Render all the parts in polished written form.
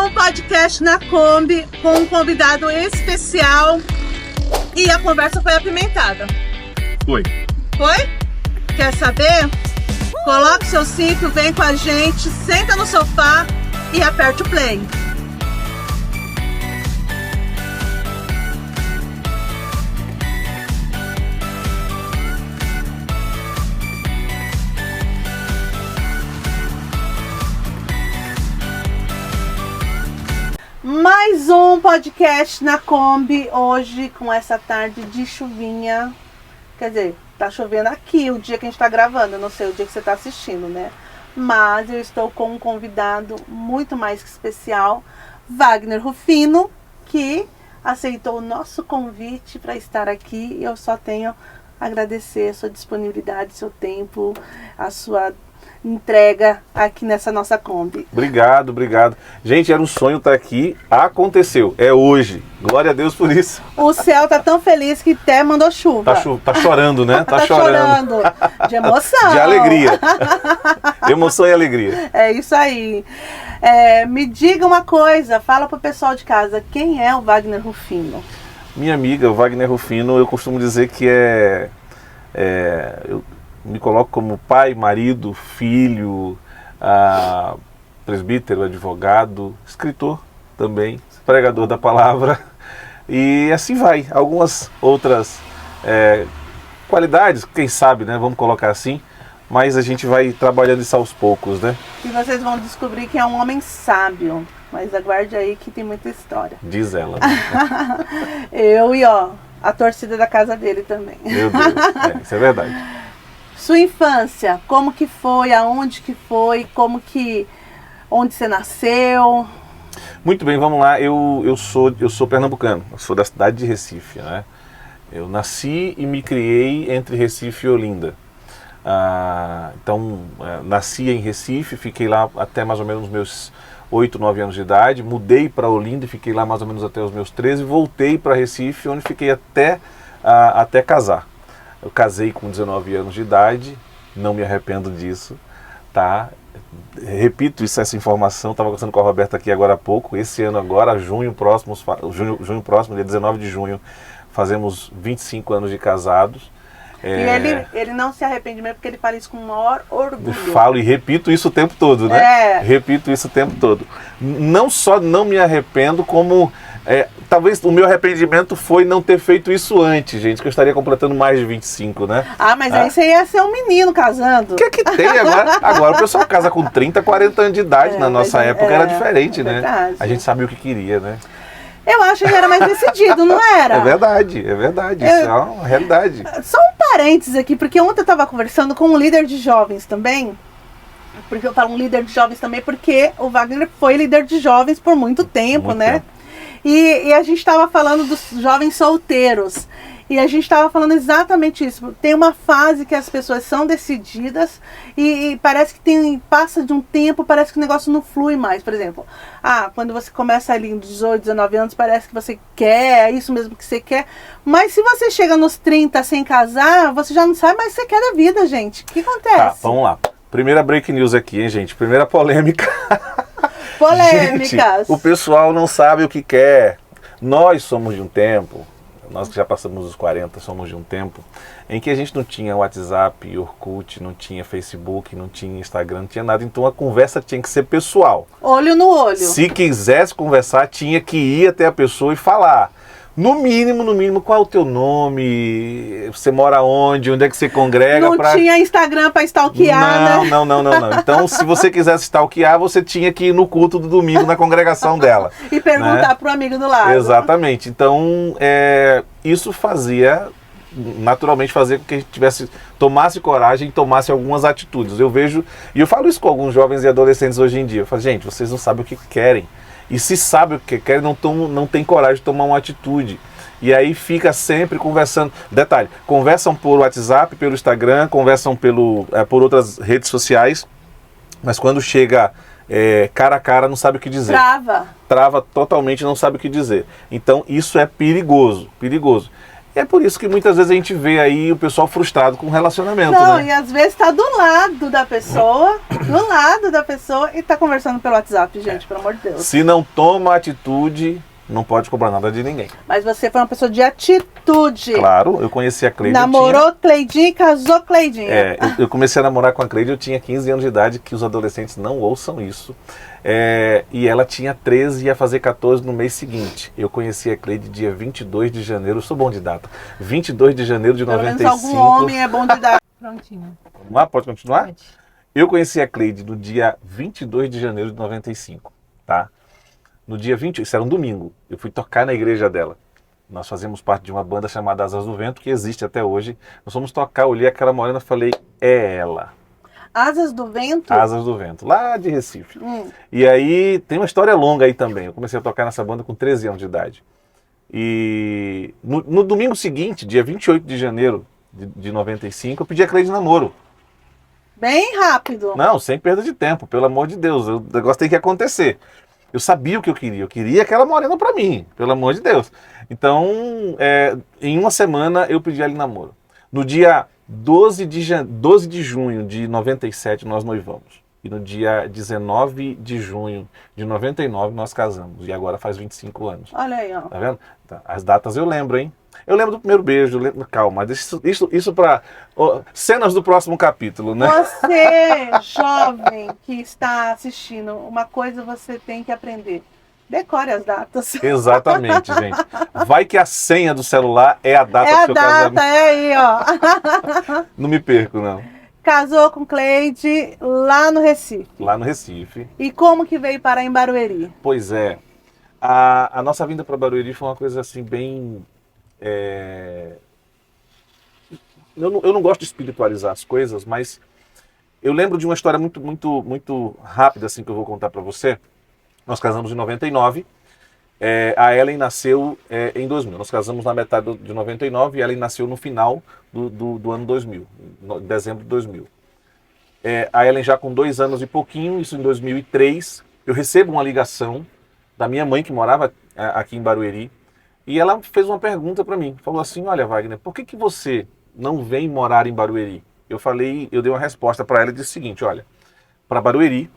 um podcast na Kombi com um convidado especial e a conversa foi apimentada. Foi? Quer saber? Coloque seu cinto, vem com a gente, senta no sofá e aperte o play. Mais um podcast na Kombi, hoje com essa tarde de chuvinha. Quer dizer, tá chovendo aqui o dia que a gente tá gravando, eu não sei o dia que você tá assistindo, né? Mas eu estou com um convidado muito mais que especial, Wagner Rufino, que aceitou o nosso convite para estar aqui. E eu só tenho a agradecer a sua disponibilidade, seu tempo, a sua entrega aqui nessa nossa Kombi. Obrigado. Gente, era um sonho estar aqui, aconteceu, é hoje. Glória a Deus por isso. O céu tá tão feliz que até mandou chuva. Tá chorando, né? Tá chorando. De emoção. De alegria. Emoção e alegria. É isso aí. Me diga uma coisa, fala pro pessoal de casa, quem é o Wagner Rufino? Minha amiga, o Wagner Rufino, eu costumo dizer que eu me coloco como pai, marido, filho, presbítero, advogado, escritor também, pregador da palavra, e assim vai. Algumas outras qualidades, quem sabe, né? Vamos colocar assim, mas a gente vai trabalhando isso aos poucos, né? E vocês vão descobrir que é um homem sábio, mas aguarde aí que tem muita história. Diz ela. A torcida da casa dele também. Meu Deus, isso é verdade. Sua infância, como que foi, aonde que foi, onde você nasceu? Muito bem, vamos lá. Eu sou pernambucano, eu sou da cidade de Recife, né? Eu nasci e me criei entre Recife e Olinda. Nasci em Recife, fiquei lá até mais ou menos os meus 8, 9 anos de idade, mudei para Olinda e fiquei lá mais ou menos até os meus 13, voltei para Recife, onde fiquei até casar. Eu casei com 19 anos de idade, não me arrependo disso, tá? Repito essa informação, estava conversando com a Roberta aqui agora há pouco, esse ano agora, junho próximo, dia 19 de junho, fazemos 25 anos de casados. E ele não se arrepende mesmo, porque ele fala isso com o maior orgulho. Falo e repito isso o tempo todo, né? Repito isso o tempo todo. Não só não me arrependo, como... talvez o meu arrependimento foi não ter feito isso antes, gente, que eu estaria completando mais de 25, né? Mas aí você ia ser um menino casando. O que é que tem agora? Agora o pessoal casa com 30, 40 anos de idade, na nossa época era diferente, né? Verdade. A gente sabia o que queria, né? Eu acho que era mais decidido, não era? É verdade, isso é uma realidade. Só um parênteses aqui, porque ontem eu estava conversando com um líder de jovens também. Porque eu falo um líder de jovens também, porque o Wagner foi líder de jovens por muito tempo, né? E a gente estava falando dos jovens solteiros. E a gente estava falando exatamente isso. Tem uma fase que as pessoas são decididas e parece que passa de um tempo, parece que o negócio não flui mais. Por exemplo, quando você começa ali em 18, 19 anos, parece que você quer, é isso mesmo que você quer. Mas se você chega nos 30 sem casar, você já não sabe mais o que você quer da vida, gente. O que acontece? Tá, vamos lá. Primeira break news aqui, hein, gente? Primeira polêmica. Polêmicas. Gente, o pessoal não sabe o que quer. Nós somos de um tempo... Nós que já passamos os 40, somos de um tempo em que a gente não tinha WhatsApp, Orkut, não tinha Facebook, não tinha Instagram, não tinha nada. Então a conversa tinha que ser pessoal. Olho no olho. Se quisesse conversar, tinha que ir até a pessoa e falar. No mínimo, qual é o teu nome? Você mora onde? Onde é que você congrega? Não tinha Instagram para stalkear, né? Não. Então, se você quisesse stalkear, você tinha que ir no culto do domingo na congregação dela. E perguntar pro amigo do lado. Exatamente. Então, isso naturalmente fazia com que a gente tomasse coragem e tomasse algumas atitudes. Eu vejo, e eu falo isso com alguns jovens e adolescentes hoje em dia. Eu falo, gente, vocês não sabem o que querem. E se sabe o que quer, não tem coragem de tomar uma atitude. E aí fica sempre conversando. Detalhe, conversam por WhatsApp, pelo Instagram, conversam por outras redes sociais, mas quando chega cara a cara não sabe o que dizer. Trava totalmente, não sabe o que dizer. Então isso é perigoso. E é por isso que muitas vezes a gente vê aí o pessoal frustrado com o relacionamento, Não, né? e às vezes tá do lado da pessoa e tá conversando pelo WhatsApp, gente, pelo amor de Deus. Se não toma atitude, não pode cobrar nada de ninguém. Mas você foi uma pessoa de atitude. Claro, eu conheci a Cleide. Namorou Cleidinha e casou Cleidinha. Eu comecei a namorar com a Cleide, eu tinha 15 anos de idade, que os adolescentes não ouçam isso. E ela tinha 13 e ia fazer 14 no mês seguinte. Eu conheci a Cleide dia 22 de janeiro, eu sou bom de data, 22 de janeiro de Pelo 95. menos algum homem é bom de dar. Prontinho. Vamos lá, pode continuar? Pode. Eu conheci a Cleide no dia 22 de janeiro de 95, tá? No dia 20, isso era um domingo, eu fui tocar na igreja dela. Nós fazíamos parte de uma banda chamada Asas do Vento, que existe até hoje. Nós fomos tocar, olhei aquela morena e falei, é ela. Asas do Vento? Asas do Vento, lá de Recife. E aí tem uma história longa aí também. Eu comecei a tocar nessa banda com 13 anos de idade. E no domingo seguinte, dia 28 de janeiro de 95, eu pedi a Cleide namoro. Bem rápido. Não, sem perda de tempo, pelo amor de Deus. O negócio tem que acontecer. Eu sabia o que eu queria. Eu queria aquela morena pra mim, pelo amor de Deus. Então, em uma semana, eu pedi ela em namoro. No dia 12 de junho de 97, nós noivamos. E no dia 19 de junho de 99, nós casamos. E agora faz 25 anos. Olha aí, ó. Tá vendo? Tá, as datas eu lembro, hein? Eu lembro do primeiro beijo, calma, isso para cenas do próximo capítulo, né? Você, jovem que está assistindo, uma coisa você tem que aprender. Decore as datas. Exatamente, gente. Vai que a senha do celular é a data É do a seu data, casamento. é aí, ó. Não me perco, não. Casou com Cleide lá no Recife. Lá no Recife. E como que veio parar em Barueri? Pois é. A nossa vinda para Barueri foi uma coisa assim bem... Eu não gosto de espiritualizar as coisas, mas eu lembro de uma história muito, muito, muito rápida assim que eu vou contar para você. Nós casamos em 99, a Ellen nasceu em 2000. Nós casamos na metade de 99 e a Ellen nasceu no final do ano 2000, em dezembro de 2000. A Ellen já com 2 anos e pouquinho, isso em 2003, eu recebo uma ligação da minha mãe que morava aqui em Barueri e ela fez uma pergunta para mim. Falou assim, olha Wagner, por que você não vem morar em Barueri? Eu dei uma resposta para ela e disse o seguinte, olha, para Barueri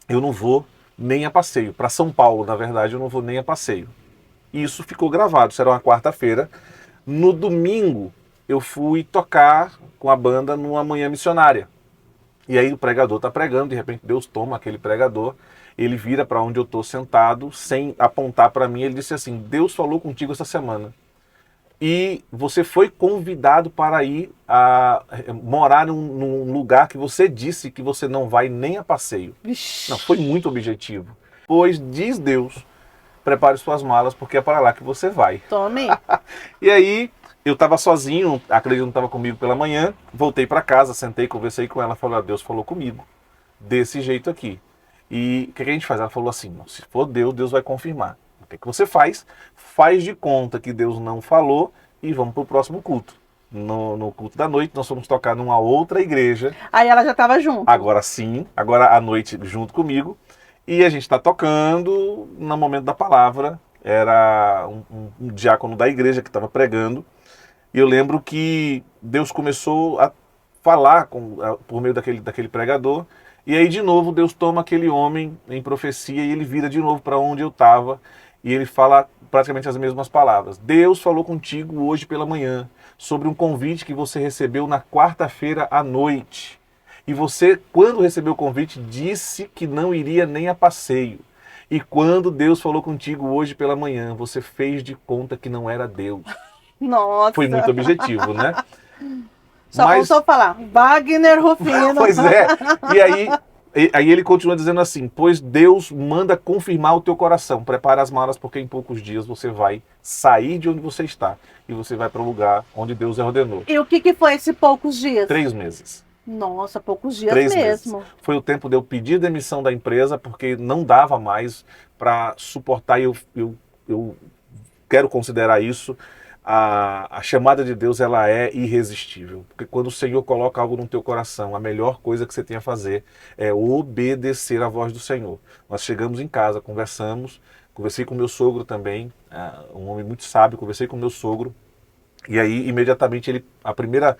eu não vou nem a passeio. Para São Paulo, na verdade, eu não vou nem a passeio. E isso ficou gravado, isso era uma quarta-feira. No domingo, eu fui tocar com a banda numa manhã missionária. E aí o pregador está pregando, de repente Deus toma aquele pregador, ele vira para onde eu estou sentado, sem apontar para mim, ele disse assim, Deus falou contigo essa semana. E você foi convidado para ir morar num lugar que você disse que você não vai nem a passeio. Vixe. Não, foi muito objetivo. Pois diz Deus, prepare suas malas porque é para lá que você vai. Tome. E aí eu estava sozinho, a Cleide não estava comigo pela manhã, voltei para casa, sentei, conversei com ela, falei, Deus falou comigo, desse jeito aqui. E o que a gente faz? Ela falou assim, se for Deus, Deus vai confirmar. O que você faz? Faz de conta que Deus não falou e vamos para o próximo culto. No culto da noite, nós fomos tocar numa outra igreja. Aí ela já estava junto. Agora sim, agora à noite junto comigo. E a gente está tocando, no momento da palavra, era um diácono da igreja que estava pregando. E eu lembro que Deus começou a falar por meio daquele pregador. E aí de novo Deus toma aquele homem em profecia e ele vira de novo para onde eu estava. E ele fala praticamente as mesmas palavras. Deus falou contigo hoje pela manhã sobre um convite que você recebeu na quarta-feira à noite. E você, quando recebeu o convite, disse que não iria nem a passeio. E quando Deus falou contigo hoje pela manhã, você fez de conta que não era Deus. Nossa. Foi muito objetivo, né? Só faltou falar, Wagner Rufino. Pois é. E aí ele continua dizendo assim, pois Deus manda confirmar o teu coração. Prepara as malas porque em poucos dias você vai sair de onde você está. E você vai para o lugar onde Deus ordenou. E o que foi esse poucos dias? 3 meses. Nossa, poucos dias 3 mesmo. meses. Foi o tempo de eu pedir demissão da empresa porque não dava mais para suportar. E eu quero considerar isso. A chamada de Deus, ela é irresistível. Porque quando o Senhor coloca algo no teu coração, a melhor coisa que você tem a fazer é obedecer à voz do Senhor. Nós chegamos em casa, conversei com meu sogro também, um homem muito sábio, conversei com meu sogro. E aí, imediatamente, a primeira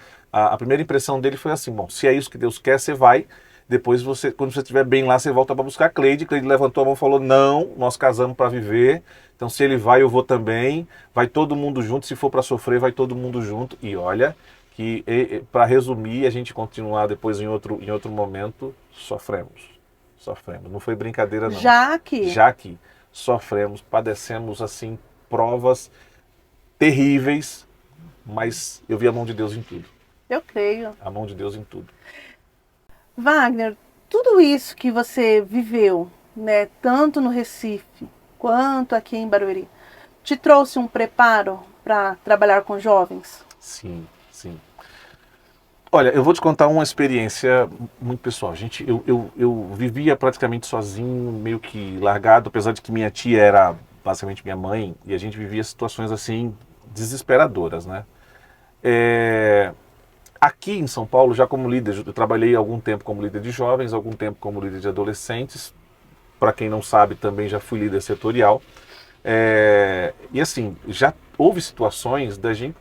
impressão dele foi assim, bom, se é isso que Deus quer, você vai. Depois, quando você estiver bem lá, você volta para buscar a Cleide. Cleide levantou a mão e falou, não, nós casamos para viver. Então, se ele vai, eu vou também. Vai todo mundo junto. Se for para sofrer, vai todo mundo junto. E olha, que para resumir, a gente continuar depois em outro momento, sofremos. Sofremos. Não foi brincadeira, não. Já que Sofremos, padecemos, assim, provas terríveis, mas eu vi a mão de Deus em tudo. eu creio. A mão de Deus em tudo. Wagner, tudo isso que você viveu, né, tanto no Recife quanto aqui em Barueri, te trouxe um preparo para trabalhar com jovens? Sim, sim. Olha, eu vou te contar uma experiência muito pessoal. Gente, eu vivia praticamente sozinho, meio que largado, apesar de que minha tia era basicamente minha mãe, e a gente vivia situações assim desesperadoras, né? Aqui em São Paulo, já como líder, eu trabalhei algum tempo como líder de jovens, algum tempo como líder de adolescentes. Para quem não sabe, também já fui líder setorial. E assim, já houve situações da gente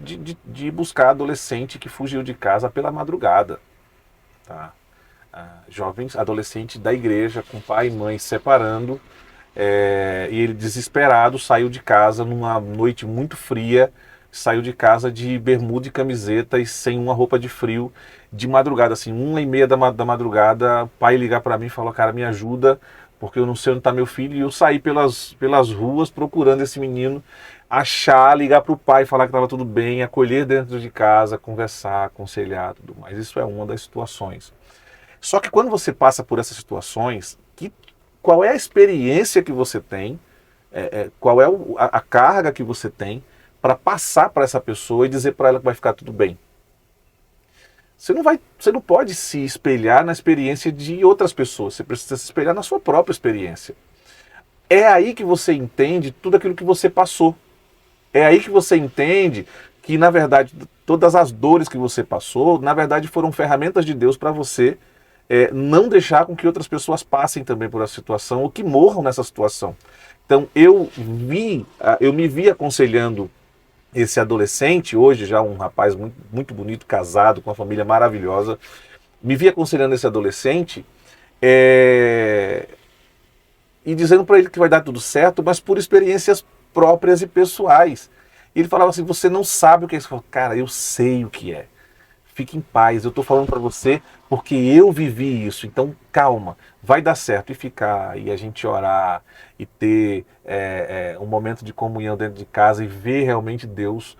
de buscar adolescente que fugiu de casa pela madrugada. Tá? Jovens, adolescente da igreja, com pai e mãe se separando, e ele desesperado saiu de casa numa noite muito fria, saiu de casa de bermuda e camiseta e sem uma roupa de frio, de madrugada, assim, 1h30 da madrugada, o pai ligar para mim e falou, cara, me ajuda, porque eu não sei onde está meu filho, e eu saí pelas ruas procurando esse menino, achar, ligar para o pai, falar que estava tudo bem, acolher dentro de casa, conversar, aconselhar, tudo mais. Isso é uma das situações. Só que quando você passa por essas situações, qual é a experiência que você tem, qual é a carga que você tem para passar para essa pessoa e dizer para ela que vai ficar tudo bem? Você não pode se espelhar na experiência de outras pessoas, você precisa se espelhar na sua própria experiência. É aí que você entende tudo aquilo que você passou. É aí que você entende que, na verdade, todas as dores que você passou, na verdade, foram ferramentas de Deus para você não deixar com que outras pessoas passem também por essa situação ou que morram nessa situação. Então, eu me vi aconselhando esse adolescente, hoje já um rapaz muito, muito bonito, casado, com uma família maravilhosa, me vi aconselhando esse adolescente e dizendo para ele que vai dar tudo certo, mas por experiências próprias e pessoais. E ele falava assim, você não sabe o que é isso. Eu falava, cara, eu sei o que é. Fique em paz, eu estou falando para você porque eu vivi isso, então calma, vai dar certo. E ficar, e a gente orar, e ter um momento de comunhão dentro de casa e ver realmente Deus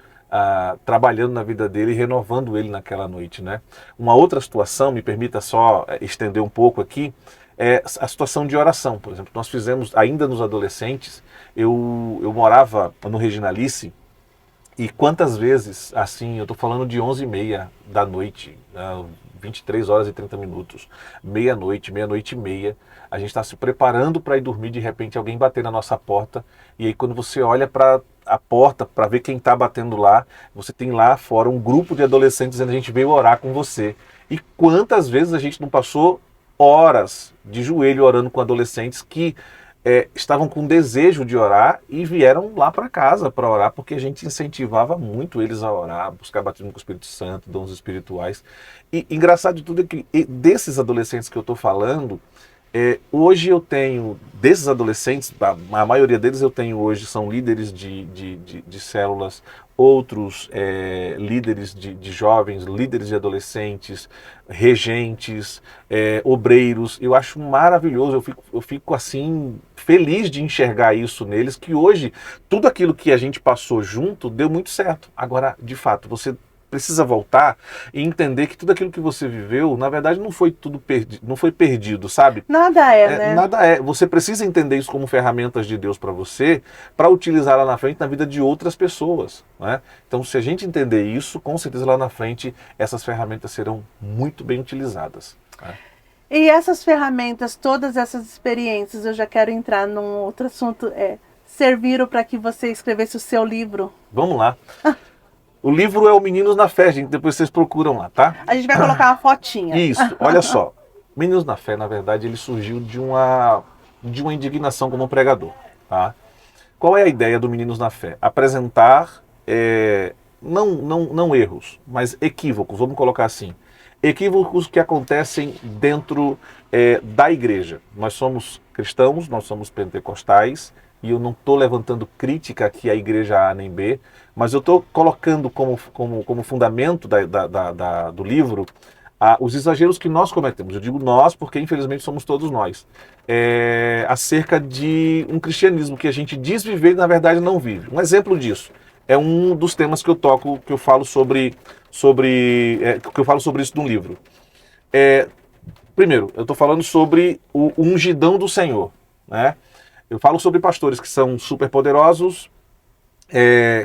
trabalhando na vida dele e renovando ele naquela noite, né? Uma outra situação, me permita só estender um pouco aqui, é a situação de oração. Por exemplo, nós fizemos, ainda nos adolescentes, eu morava no Reginalice. E quantas vezes, assim, eu estou falando de 11h30 da noite, 23h30, meia-noite, meia-noite e meia, a gente está se preparando para ir dormir, de repente alguém bater na nossa porta, e aí quando você olha para a porta para ver quem está batendo lá, você tem lá fora um grupo de adolescentes dizendo a gente veio orar com você. E quantas vezes a gente não passou horas de joelho orando com adolescentes que estavam com desejo de orar e vieram lá para casa para orar, porque a gente incentivava muito eles a orar, buscar batismo com o Espírito Santo, dons espirituais. E engraçado de tudo é que desses adolescentes que eu estou falando, hoje eu tenho, desses adolescentes, a maioria deles eu tenho hoje, são líderes de células, outros líderes de jovens, líderes de adolescentes, regentes, obreiros. Eu acho maravilhoso, eu fico assim feliz de enxergar isso neles, que hoje tudo aquilo que a gente passou junto deu muito certo. Agora, de fato, você precisa voltar e entender que tudo aquilo que você viveu, na verdade, não foi tudo perdido, não foi perdido, sabe? Nada né? Nada é. Você precisa entender isso como ferramentas de Deus para você, para utilizar lá na frente na vida de outras pessoas, né? Então, se a gente entender isso, com certeza lá na frente essas ferramentas serão muito bem utilizadas, né? E essas ferramentas, todas essas experiências, eu já quero entrar num outro assunto, serviram para que você escrevesse o seu livro? Vamos lá. O livro é o Meninos na Fé, gente. Depois vocês procuram lá, tá? A gente vai colocar uma fotinha. Isso, olha só. Meninos na Fé, na verdade, ele surgiu de uma indignação como pregador, tá? Qual é a ideia do Meninos na Fé? Apresentar não erros, mas equívocos, vamos colocar assim. Equívocos que acontecem dentro da igreja. Nós somos cristãos, nós somos pentecostais, e eu não estou levantando crítica aqui à igreja A nem B, mas eu estou colocando como fundamento do livro os exageros que nós cometemos. Eu digo nós porque, infelizmente, somos todos nós. Acerca de um cristianismo que a gente diz viver e, na verdade, não vive. Um exemplo disso é um dos temas que eu toco, que eu falo sobre isso no livro. Primeiro, eu estou falando sobre o ungidão do Senhor, né? Eu falo sobre pastores que são super poderosos,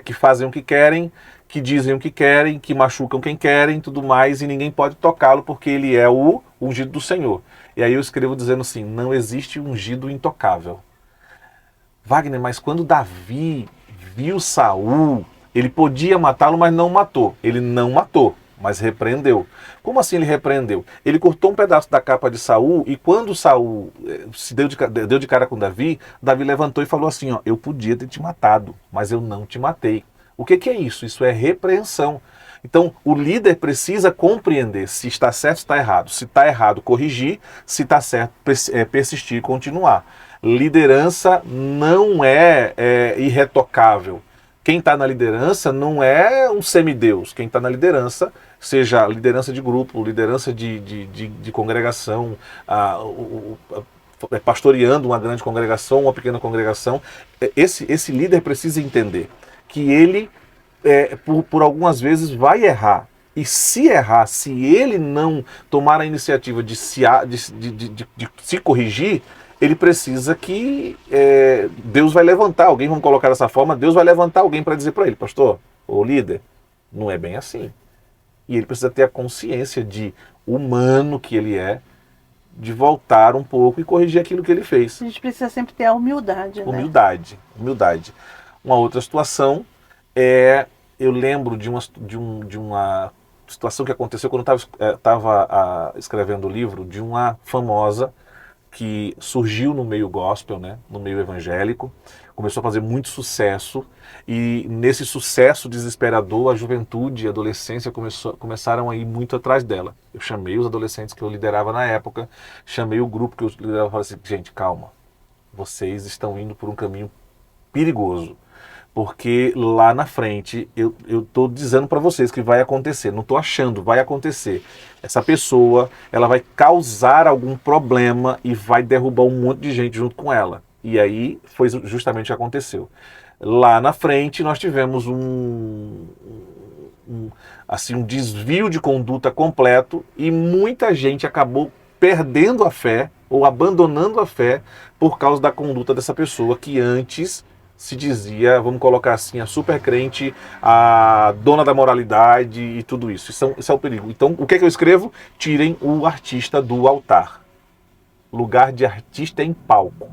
que fazem o que querem, que dizem o que querem, que machucam quem querem, tudo mais, e ninguém pode tocá-lo porque ele é o ungido do Senhor. E aí eu escrevo dizendo assim, não existe ungido intocável. Wagner, mas quando Davi viu Saul, ele podia matá-lo, mas não matou. Ele não matou, mas repreendeu. Como assim ele repreendeu? Ele cortou um pedaço da capa de Saul, e quando Saul se deu de cara com Davi, Davi levantou e falou assim, ó, eu podia ter te matado, mas eu não te matei. O que é isso? Isso é repreensão. Então, o líder precisa compreender se está certo ou está errado. Se está errado, corrigir. Se está certo, persistir e continuar. Liderança não é irretocável. Quem está na liderança não é um semideus. Quem está na liderança, seja liderança de grupo, liderança de congregação, pastoreando uma grande congregação, uma pequena congregação, esse líder precisa entender que ele, por algumas vezes, vai errar. E se errar, se ele não tomar a iniciativa de se corrigir, ele precisa que Deus vai levantar alguém, vamos colocar dessa forma, Deus vai levantar alguém para dizer para ele, pastor, ou líder, não é bem assim. E ele precisa ter a consciência de humano que ele é, de voltar um pouco e corrigir aquilo que ele fez. A gente precisa sempre ter a humildade, né? Humildade. Uma outra situação eu lembro de uma situação que aconteceu quando eu estava escrevendo o livro, de uma famosa que surgiu no meio gospel, né, no meio evangélico, começou a fazer muito sucesso, e nesse sucesso desesperador, a juventude e a adolescência começaram a ir muito atrás dela. Eu chamei os adolescentes que eu liderava na época, chamei o grupo que eu liderava e falei assim, gente, calma, vocês estão indo por um caminho perigoso. Porque lá na frente, eu estou dizendo para vocês que vai acontecer, não estou achando, vai acontecer. Essa pessoa, ela vai causar algum problema e vai derrubar um monte de gente junto com ela. E aí foi justamente o que aconteceu. Lá na frente nós tivemos um desvio de conduta completo e muita gente acabou perdendo a fé ou abandonando a fé por causa da conduta dessa pessoa que antes se dizia, vamos colocar assim, a super crente, a dona da moralidade e tudo isso. Isso é o perigo. Então, o que é que eu escrevo? Tirem o artista do altar. Lugar de artista é em palco.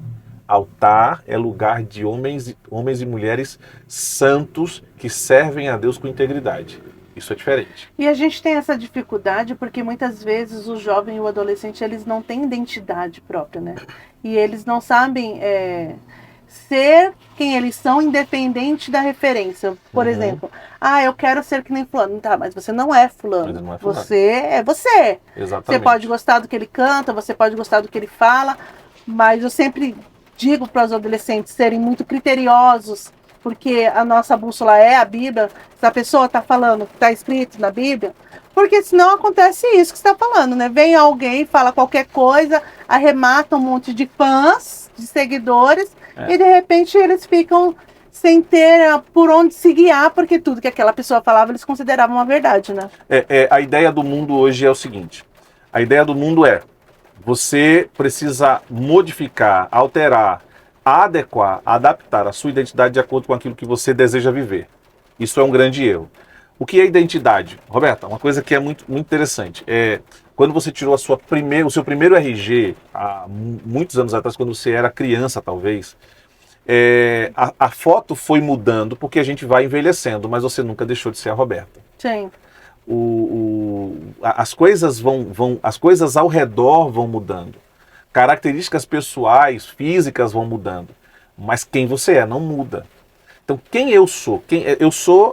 Altar é lugar de homens e mulheres santos que servem a Deus com integridade. Isso é diferente. E a gente tem essa dificuldade porque muitas vezes o jovem e o adolescente, eles não têm identidade própria, né? E eles não sabem ser quem eles são, independente da referência. Por exemplo, eu quero ser que nem fulano. Tá, mas você não é fulano. Não é fulano. Você é você. Exatamente. Você pode gostar do que ele canta, você pode gostar do que ele fala, mas eu sempre digo para os adolescentes serem muito criteriosos, porque a nossa bússola é a Bíblia. Se a pessoa está falando o que está escrito na Bíblia, porque senão acontece isso que você está falando, né? Vem alguém, fala qualquer coisa, arremata um monte de fãs, de seguidores, e de repente eles ficam sem ter por onde se guiar, porque tudo que aquela pessoa falava eles consideravam uma verdade, né? A ideia do mundo hoje é o seguinte, a ideia do mundo é, você precisa modificar, alterar, adequar, adaptar a sua identidade de acordo com aquilo que você deseja viver. Isso é um grande erro. O que é identidade? Roberta, uma coisa que é muito, muito interessante. Quando você tirou o seu primeiro RG, há muitos anos atrás, quando você era criança talvez, a foto foi mudando porque a gente vai envelhecendo, mas você nunca deixou de ser a Roberta. Sim. As coisas ao redor vão mudando. Características pessoais, físicas vão mudando. Mas quem você é não muda. Então, quem eu sou?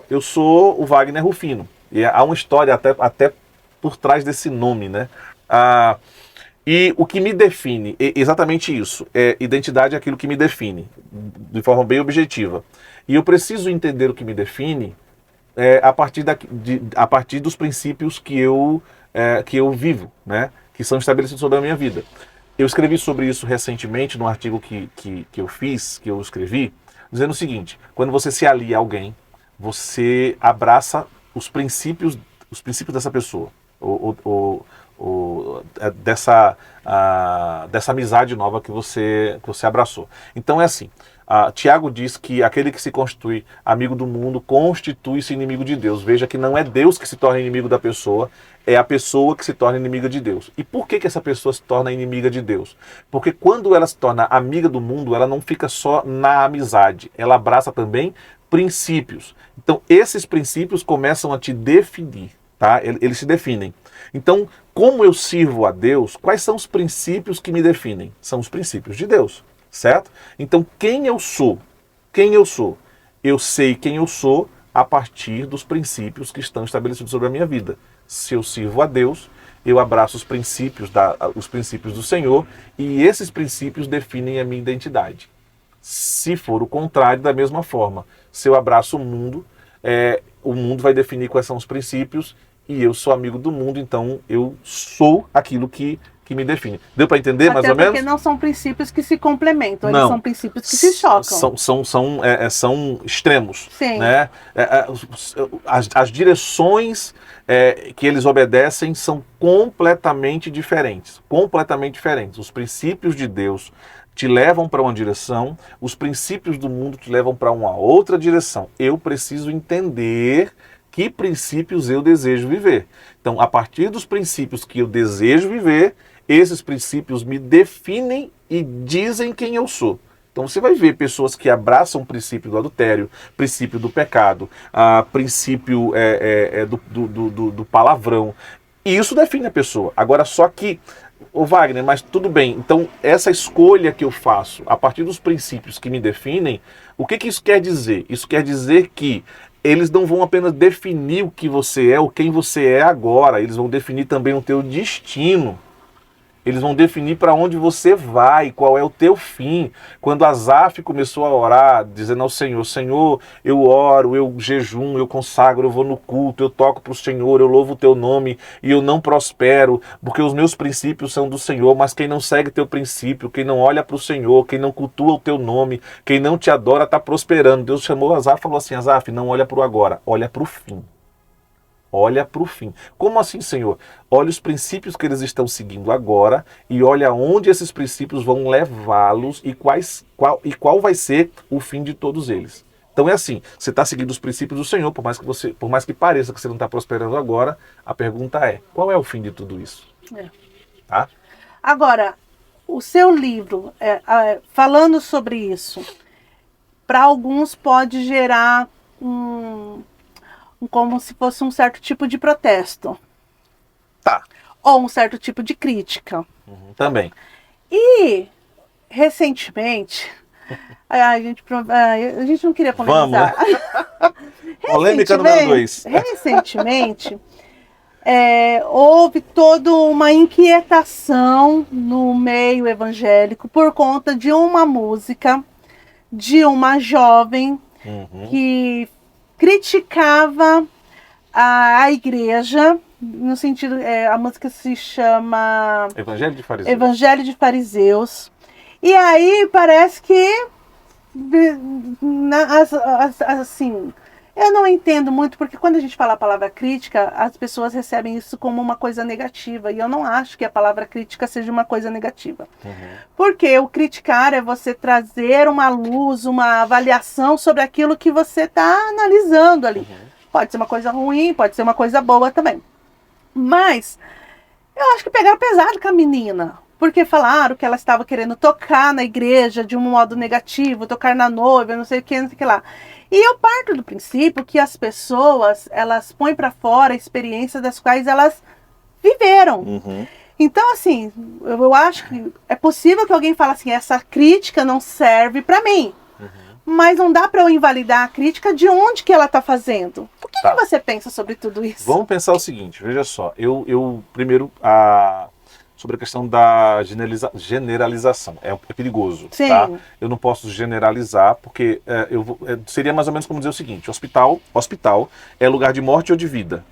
Eu sou o Wagner Rufino. E há uma história até por trás desse nome, né? E o que me define, é exatamente isso. Identidade é aquilo que me define, de forma bem objetiva. E eu preciso entender o que me define a partir dos princípios que eu vivo, que são estabelecidos sobre a minha vida. Eu escrevi sobre isso recentemente num artigo que eu escrevi, dizendo o seguinte: quando você se alia a alguém, você abraça os princípios dessa pessoa, dessa amizade nova que você abraçou. Então é assim, Tiago diz que aquele que se constitui amigo do mundo constitui-se inimigo de Deus. Veja que não é Deus que se torna inimigo da pessoa, é a pessoa que se torna inimiga de Deus. E por que essa pessoa se torna inimiga de Deus? Porque quando ela se torna amiga do mundo, ela não fica só na amizade, ela abraça também princípios. Então esses princípios começam a te definir, tá? Eles se definem. Então, como eu sirvo a Deus, quais são os princípios que me definem? São os princípios de Deus, certo? Então, quem eu sou? Quem eu sou? Eu sei quem eu sou a partir dos princípios que estão estabelecidos sobre a minha vida. Se eu sirvo a Deus, eu abraço os princípios do Senhor, e esses princípios definem a minha identidade. Se for o contrário, da mesma forma, se eu abraço o mundo vai definir quais são os princípios, e eu sou amigo do mundo, então eu sou aquilo que me define. Deu para entender, mais ou menos? Porque não são princípios que se complementam, eles são princípios que se chocam. São extremos. Sim. Né? As direções que eles obedecem são completamente diferentes. Completamente diferentes. Os princípios de Deus te levam para uma direção, os princípios do mundo te levam para uma outra direção. Eu preciso entender que princípios eu desejo viver. Então, a partir dos princípios que eu desejo viver, esses princípios me definem e dizem quem eu sou. Então você vai ver pessoas que abraçam o princípio do adultério, princípio do pecado, princípio do palavrão. E isso define a pessoa. Agora, só que, Wagner, mas tudo bem, então essa escolha que eu faço a partir dos princípios que me definem, o que isso quer dizer? Isso quer dizer que eles não vão apenas definir o que você é, ou quem você é agora, eles vão definir também o teu destino. Eles vão definir para onde você vai, qual é o teu fim. Quando Asaf começou a orar, dizendo ao Senhor: Senhor, eu oro, eu jejum, eu consagro, eu vou no culto, eu toco para o Senhor, eu louvo o teu nome e eu não prospero, porque os meus princípios são do Senhor, mas quem não segue teu princípio, quem não olha para o Senhor, quem não cultua o teu nome, quem não te adora, está prosperando. Deus chamou Asaf e falou assim: Asaf, não olha para o agora, olha para o fim. Olha para o fim. Como assim, Senhor? Olha os princípios que eles estão seguindo agora e olha onde esses princípios vão levá-los e qual vai ser o fim de todos eles. Então é assim, você está seguindo os princípios do Senhor, por mais que pareça que você não está prosperando agora, a pergunta é: qual é o fim de tudo isso? Tá? Agora, o seu livro, falando sobre isso, para alguns pode gerar como se fosse um certo tipo de protesto. Tá. Ou um certo tipo de crítica. Também. E, recentemente... a gente não queria polemizar. Vamos, né? Polêmica número 2. Recentemente, houve toda uma inquietação no meio evangélico por conta de uma música de uma jovem que criticava a igreja, no sentido, a música se chama Evangelho de Fariseus. Evangelho de Fariseus. E aí parece que, assim, eu não entendo muito, porque quando a gente fala a palavra crítica, as pessoas recebem isso como uma coisa negativa, e eu não acho que a palavra crítica seja uma coisa negativa. Porque o criticar é você trazer uma luz, uma avaliação sobre aquilo que você está analisando ali. Pode ser uma coisa ruim, pode ser uma coisa boa também. Mas eu acho que pegaram pesado com a menina, porque falaram que ela estava querendo tocar na igreja de um modo negativo, tocar na noiva, não sei o que, não sei o que lá. E eu parto do princípio que as pessoas, elas põem para fora a experiência das quais elas viveram. Então, assim, eu acho que é possível que alguém fale assim: essa crítica não serve para mim. Mas não dá para eu invalidar a crítica de onde que ela está fazendo. O que você pensa sobre tudo isso? Vamos pensar o seguinte, veja só. Eu primeiro, sobre a questão da generalização. É perigoso. Sim. Tá? Eu não posso generalizar, porque seria mais ou menos como dizer o seguinte: hospital é lugar de morte ou de vida.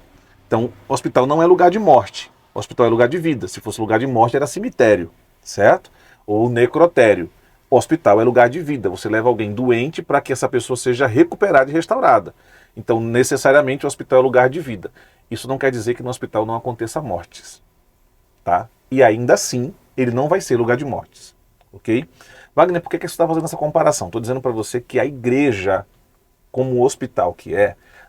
Então, hospital não é lugar de morte. Hospital é lugar de vida. Se fosse lugar de morte, era cemitério, certo? Ou necrotério. Hospital é lugar de vida. Você leva alguém doente para que essa pessoa seja recuperada e restaurada. Então, necessariamente, o hospital é lugar de vida. Isso não quer dizer que no hospital não aconteça mortes. Tá? E ainda assim, ele não vai ser lugar de mortes. Ok? Wagner, por que você está fazendo essa comparação? Estou dizendo para você que a igreja, como o hospital que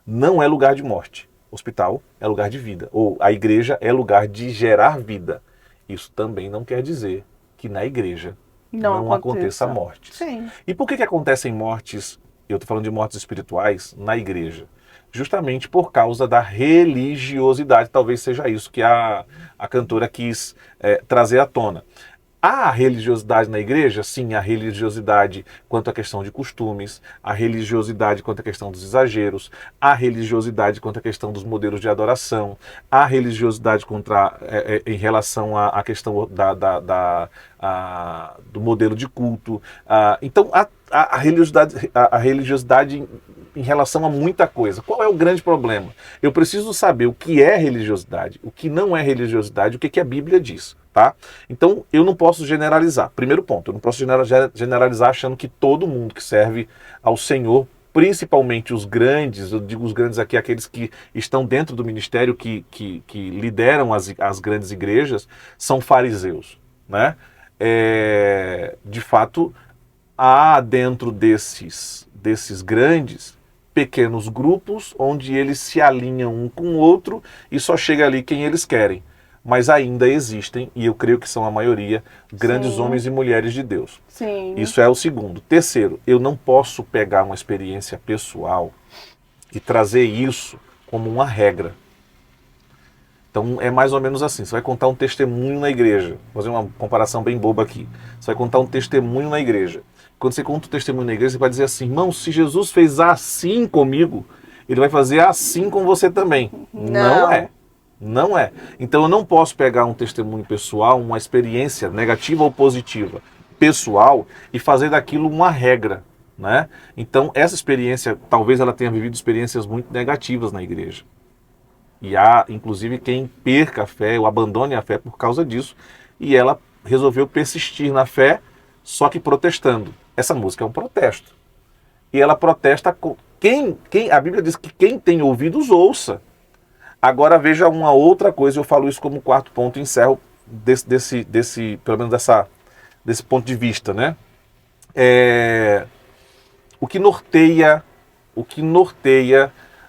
não é lugar de morte. Hospital é lugar de vida. Ou a igreja é lugar de gerar vida. Isso também não quer dizer que na igreja não aconteça mortes. Sim. E por que acontecem mortes, eu estou falando de mortes espirituais, na igreja? Justamente por causa da religiosidade. Talvez seja isso que a cantora quis trazer à tona. Há religiosidade na igreja? Sim, há religiosidade quanto à questão de costumes, há religiosidade quanto à questão dos exageros, há religiosidade quanto à questão dos modelos de adoração, há religiosidade em relação à questão do modelo de culto. Então, a religiosidade em relação a muita coisa. Qual é o grande problema? Eu preciso saber o que é religiosidade, o que não é religiosidade, o que a Bíblia diz. Tá? Então, eu não posso generalizar. Primeiro ponto, eu não posso generalizar achando que todo mundo que serve ao Senhor, principalmente os grandes, eu digo os grandes aqui, aqueles que estão dentro do ministério, que lideram as grandes igrejas, são fariseus. Né? De fato, há dentro desses grandes pequenos grupos onde eles se alinham um com o outro e só chega ali quem eles querem. Mas ainda existem, e eu creio que são a maioria, grandes homens e mulheres de Deus. Sim. Isso é o segundo. Terceiro, eu não posso pegar uma experiência pessoal e trazer isso como uma regra. Então é mais ou menos assim, você vai contar um testemunho na igreja, vou fazer uma comparação bem boba aqui. Você vai contar um testemunho na igreja. Quando você conta um testemunho na igreja, você vai dizer assim: irmão, se Jesus fez assim comigo, ele vai fazer assim com você também. Não é. Não é. Então eu não posso pegar um testemunho pessoal, uma experiência negativa ou positiva pessoal e fazer daquilo uma regra. Né? Então essa experiência, talvez ela tenha vivido experiências muito negativas na igreja. E há, inclusive, quem perca a fé ou abandone a fé por causa disso. E ela resolveu persistir na fé, só que protestando. Essa música é um protesto. E ela protesta com a Bíblia diz que quem tem ouvidos ouça. Agora veja uma outra coisa, eu falo isso como quarto ponto e encerro pelo menos desse ponto de vista, né? O que norteia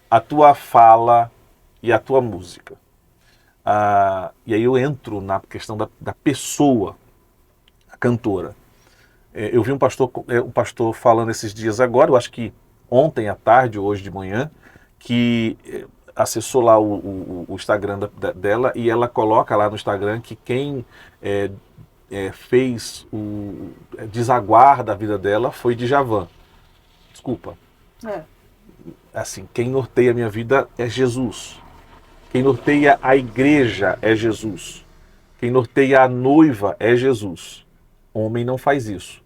a tua fala e a tua música. E aí eu entro na questão da pessoa, a cantora. Eu vi um pastor falando esses dias agora, eu acho que ontem à tarde ou hoje de manhã, que acessou lá o Instagram dela e ela coloca lá no Instagram que quem fez o desaguar da vida dela foi Djavan. Desculpa. Assim, quem norteia a minha vida é Jesus. Quem norteia a igreja é Jesus. Quem norteia a noiva é Jesus. Homem não faz isso.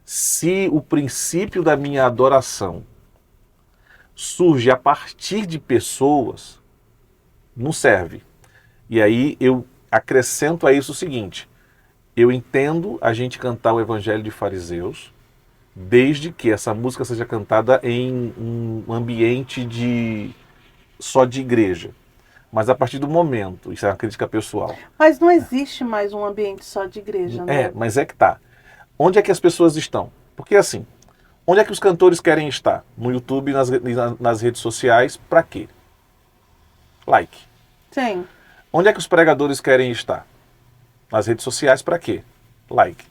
Se o princípio da minha adoração surge a partir de pessoas, não serve. E aí eu acrescento a isso o seguinte: eu entendo a gente cantar o Evangelho de Fariseus, desde que essa música seja cantada em um ambiente só de igreja. Mas a partir do momento, isso é uma crítica pessoal. Mas não existe mais um ambiente só de igreja, né? Mas é que tá. Onde é que as pessoas estão? Porque assim, onde é que os cantores querem estar? No YouTube e nas redes sociais, para quê? Like. Sim. Onde é que os pregadores querem estar? Nas redes sociais, para quê? Like.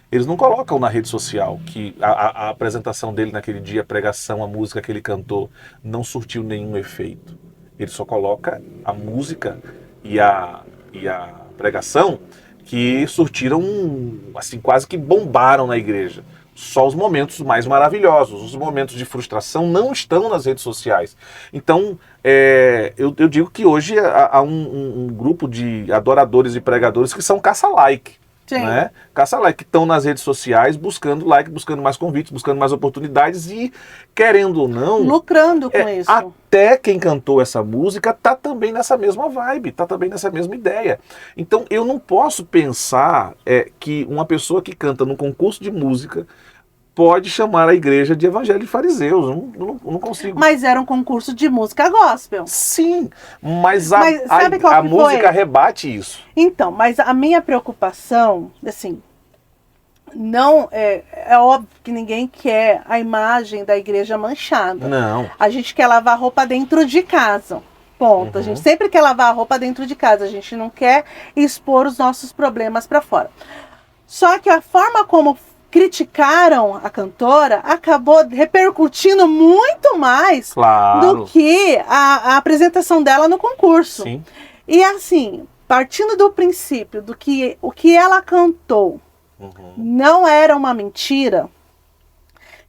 Eles não colocam na rede social que a apresentação dele naquele dia, a pregação, a música que ele cantou, não surtiu nenhum efeito. Ele só coloca a música e a pregação que surtiram, assim, quase que bombaram na igreja. só os momentos mais maravilhosos. Os momentos de frustração não estão nas redes sociais. Então, eu digo que hoje há um grupo de adoradores e pregadores que são caça-like. Né? Caça-like, que estão nas redes sociais buscando like, buscando mais convites, buscando mais oportunidades e, querendo ou não... lucrando com isso. Até quem cantou essa música tá também nessa mesma vibe, tá também nessa mesma ideia. Então, eu não posso pensar que uma pessoa que canta num concurso de música pode chamar a igreja de evangelho de fariseus. Não consigo. Mas era um concurso de música gospel. Sim, mas a música rebate isso. Então, mas a minha preocupação, assim, não é óbvio que ninguém quer a imagem da igreja manchada. Não. A gente quer lavar roupa dentro de casa. Ponto. A gente sempre quer lavar a roupa dentro de casa. A gente não quer expor os nossos problemas para fora. Só que a forma como criticaram a cantora acabou repercutindo muito mais do que a apresentação dela no concurso. Sim. E assim, partindo do princípio do que o que ela cantou não era uma mentira,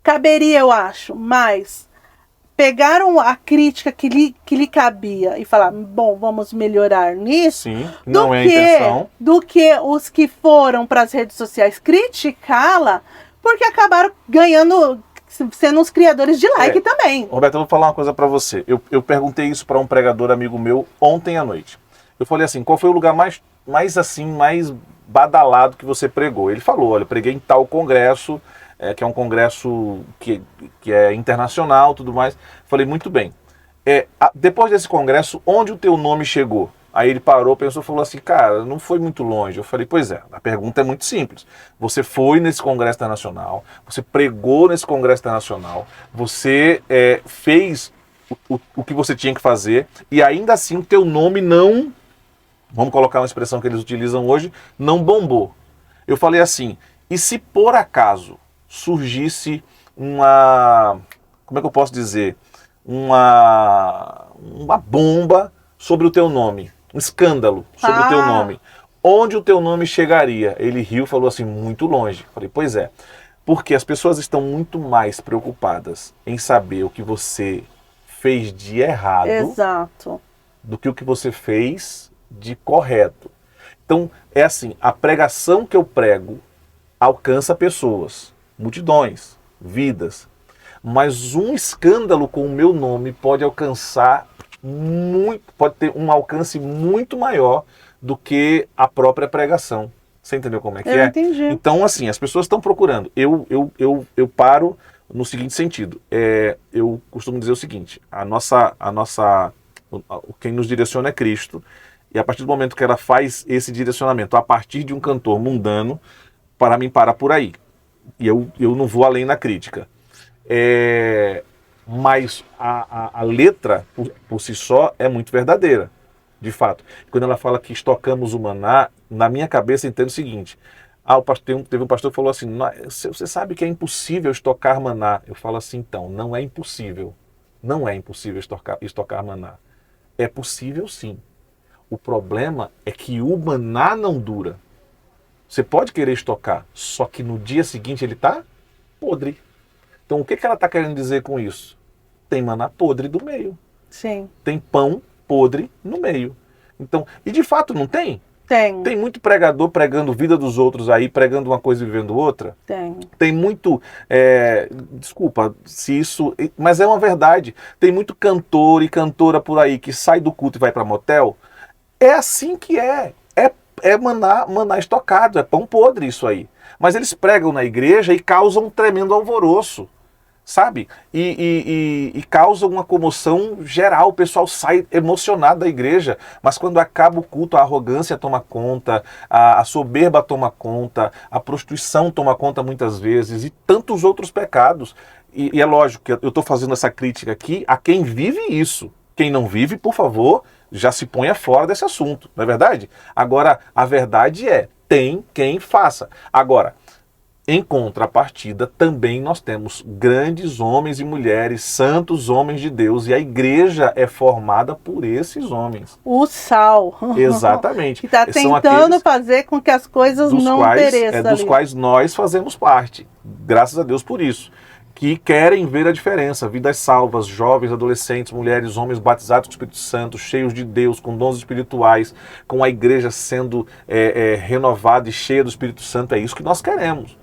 caberia, eu acho, mas pegaram a crítica que lhe cabia e falar, bom, vamos melhorar nisso. Sim, não é a intenção. Do que os que foram para as redes sociais criticá-la, porque acabaram ganhando, sendo os criadores de like também. Roberto, eu vou falar uma coisa para você. Eu perguntei isso para um pregador amigo meu ontem à noite. Eu falei assim, qual foi o lugar mais badalado que você pregou? Ele falou, olha, eu preguei em tal congresso, que é um congresso que é internacional, tudo mais. Falei, muito bem. Depois desse congresso, onde o teu nome chegou? Aí ele parou, pensou, falou assim, cara, não foi muito longe. Eu falei, pois a pergunta é muito simples. Você foi nesse congresso internacional, você pregou nesse congresso internacional, você fez o que você tinha que fazer, e ainda assim o teu nome não, vamos colocar uma expressão que eles utilizam hoje, não bombou. Eu falei assim, e se por acaso surgisse como é que eu posso dizer, uma bomba sobre o teu nome, um escândalo sobre o teu nome, onde o teu nome chegaria? Ele riu e falou assim, muito longe. Falei, pois porque as pessoas estão muito mais preocupadas em saber o que você fez de errado. Exato. Do que o que você fez de correto. Então, é assim, a pregação que eu prego alcança pessoas, multidões, vidas. Mas um escândalo com o meu nome pode pode ter um alcance muito maior do que a própria pregação. Você entendeu como é que Eu entendi. Então, assim, as pessoas estão procurando. Eu paro no seguinte sentido. Eu costumo dizer o seguinte, quem nos direciona é Cristo, e a partir do momento que ela faz esse direcionamento a partir de um cantor mundano, para mim para por aí. E eu não vou além na crítica. Mas a letra, por si só, é muito verdadeira, de fato. Quando ela fala que estocamos o maná, na minha cabeça eu entendo o seguinte, teve um pastor que falou assim, você sabe que é impossível estocar maná. Eu falo assim, então, não é impossível. Não é impossível estocar maná. É possível sim. O problema é que o maná não dura. Você pode querer estocar, só que no dia seguinte ele está podre. Então o que ela está querendo dizer com isso? Tem maná podre do meio. Sim. Tem pão podre no meio. Então, e de fato não tem? Tem. Tem muito pregador pregando vida dos outros aí, pregando uma coisa e vivendo outra. Tem. Tem muito, desculpa se isso, mas é uma verdade. Tem muito cantor e cantora por aí que sai do culto e vai para motel. É assim que é maná estocado, é pão podre isso aí. Mas eles pregam na igreja e causam um tremendo alvoroço, sabe? E causam uma comoção geral, o pessoal sai emocionado da igreja, mas quando acaba o culto, a arrogância toma conta, a soberba toma conta, a prostituição toma conta muitas vezes, e tantos outros pecados. E é lógico que eu estou fazendo essa crítica aqui a quem vive isso. Quem não vive, por favor, já se ponha fora desse assunto, não é verdade? Agora, a verdade tem quem faça. Agora, Em contrapartida, também nós temos grandes homens e mulheres, santos homens de Deus, e a igreja é formada por esses homens. O sal. Exatamente. Que está tentando fazer com que as coisas não pereçam. Dos quais nós fazemos parte. Graças a Deus por isso. Que querem ver a diferença. Vidas salvas, jovens, adolescentes, mulheres, homens batizados com o Espírito Santo, cheios de Deus, com dons espirituais, com a igreja sendo renovada e cheia do Espírito Santo. É isso que nós queremos.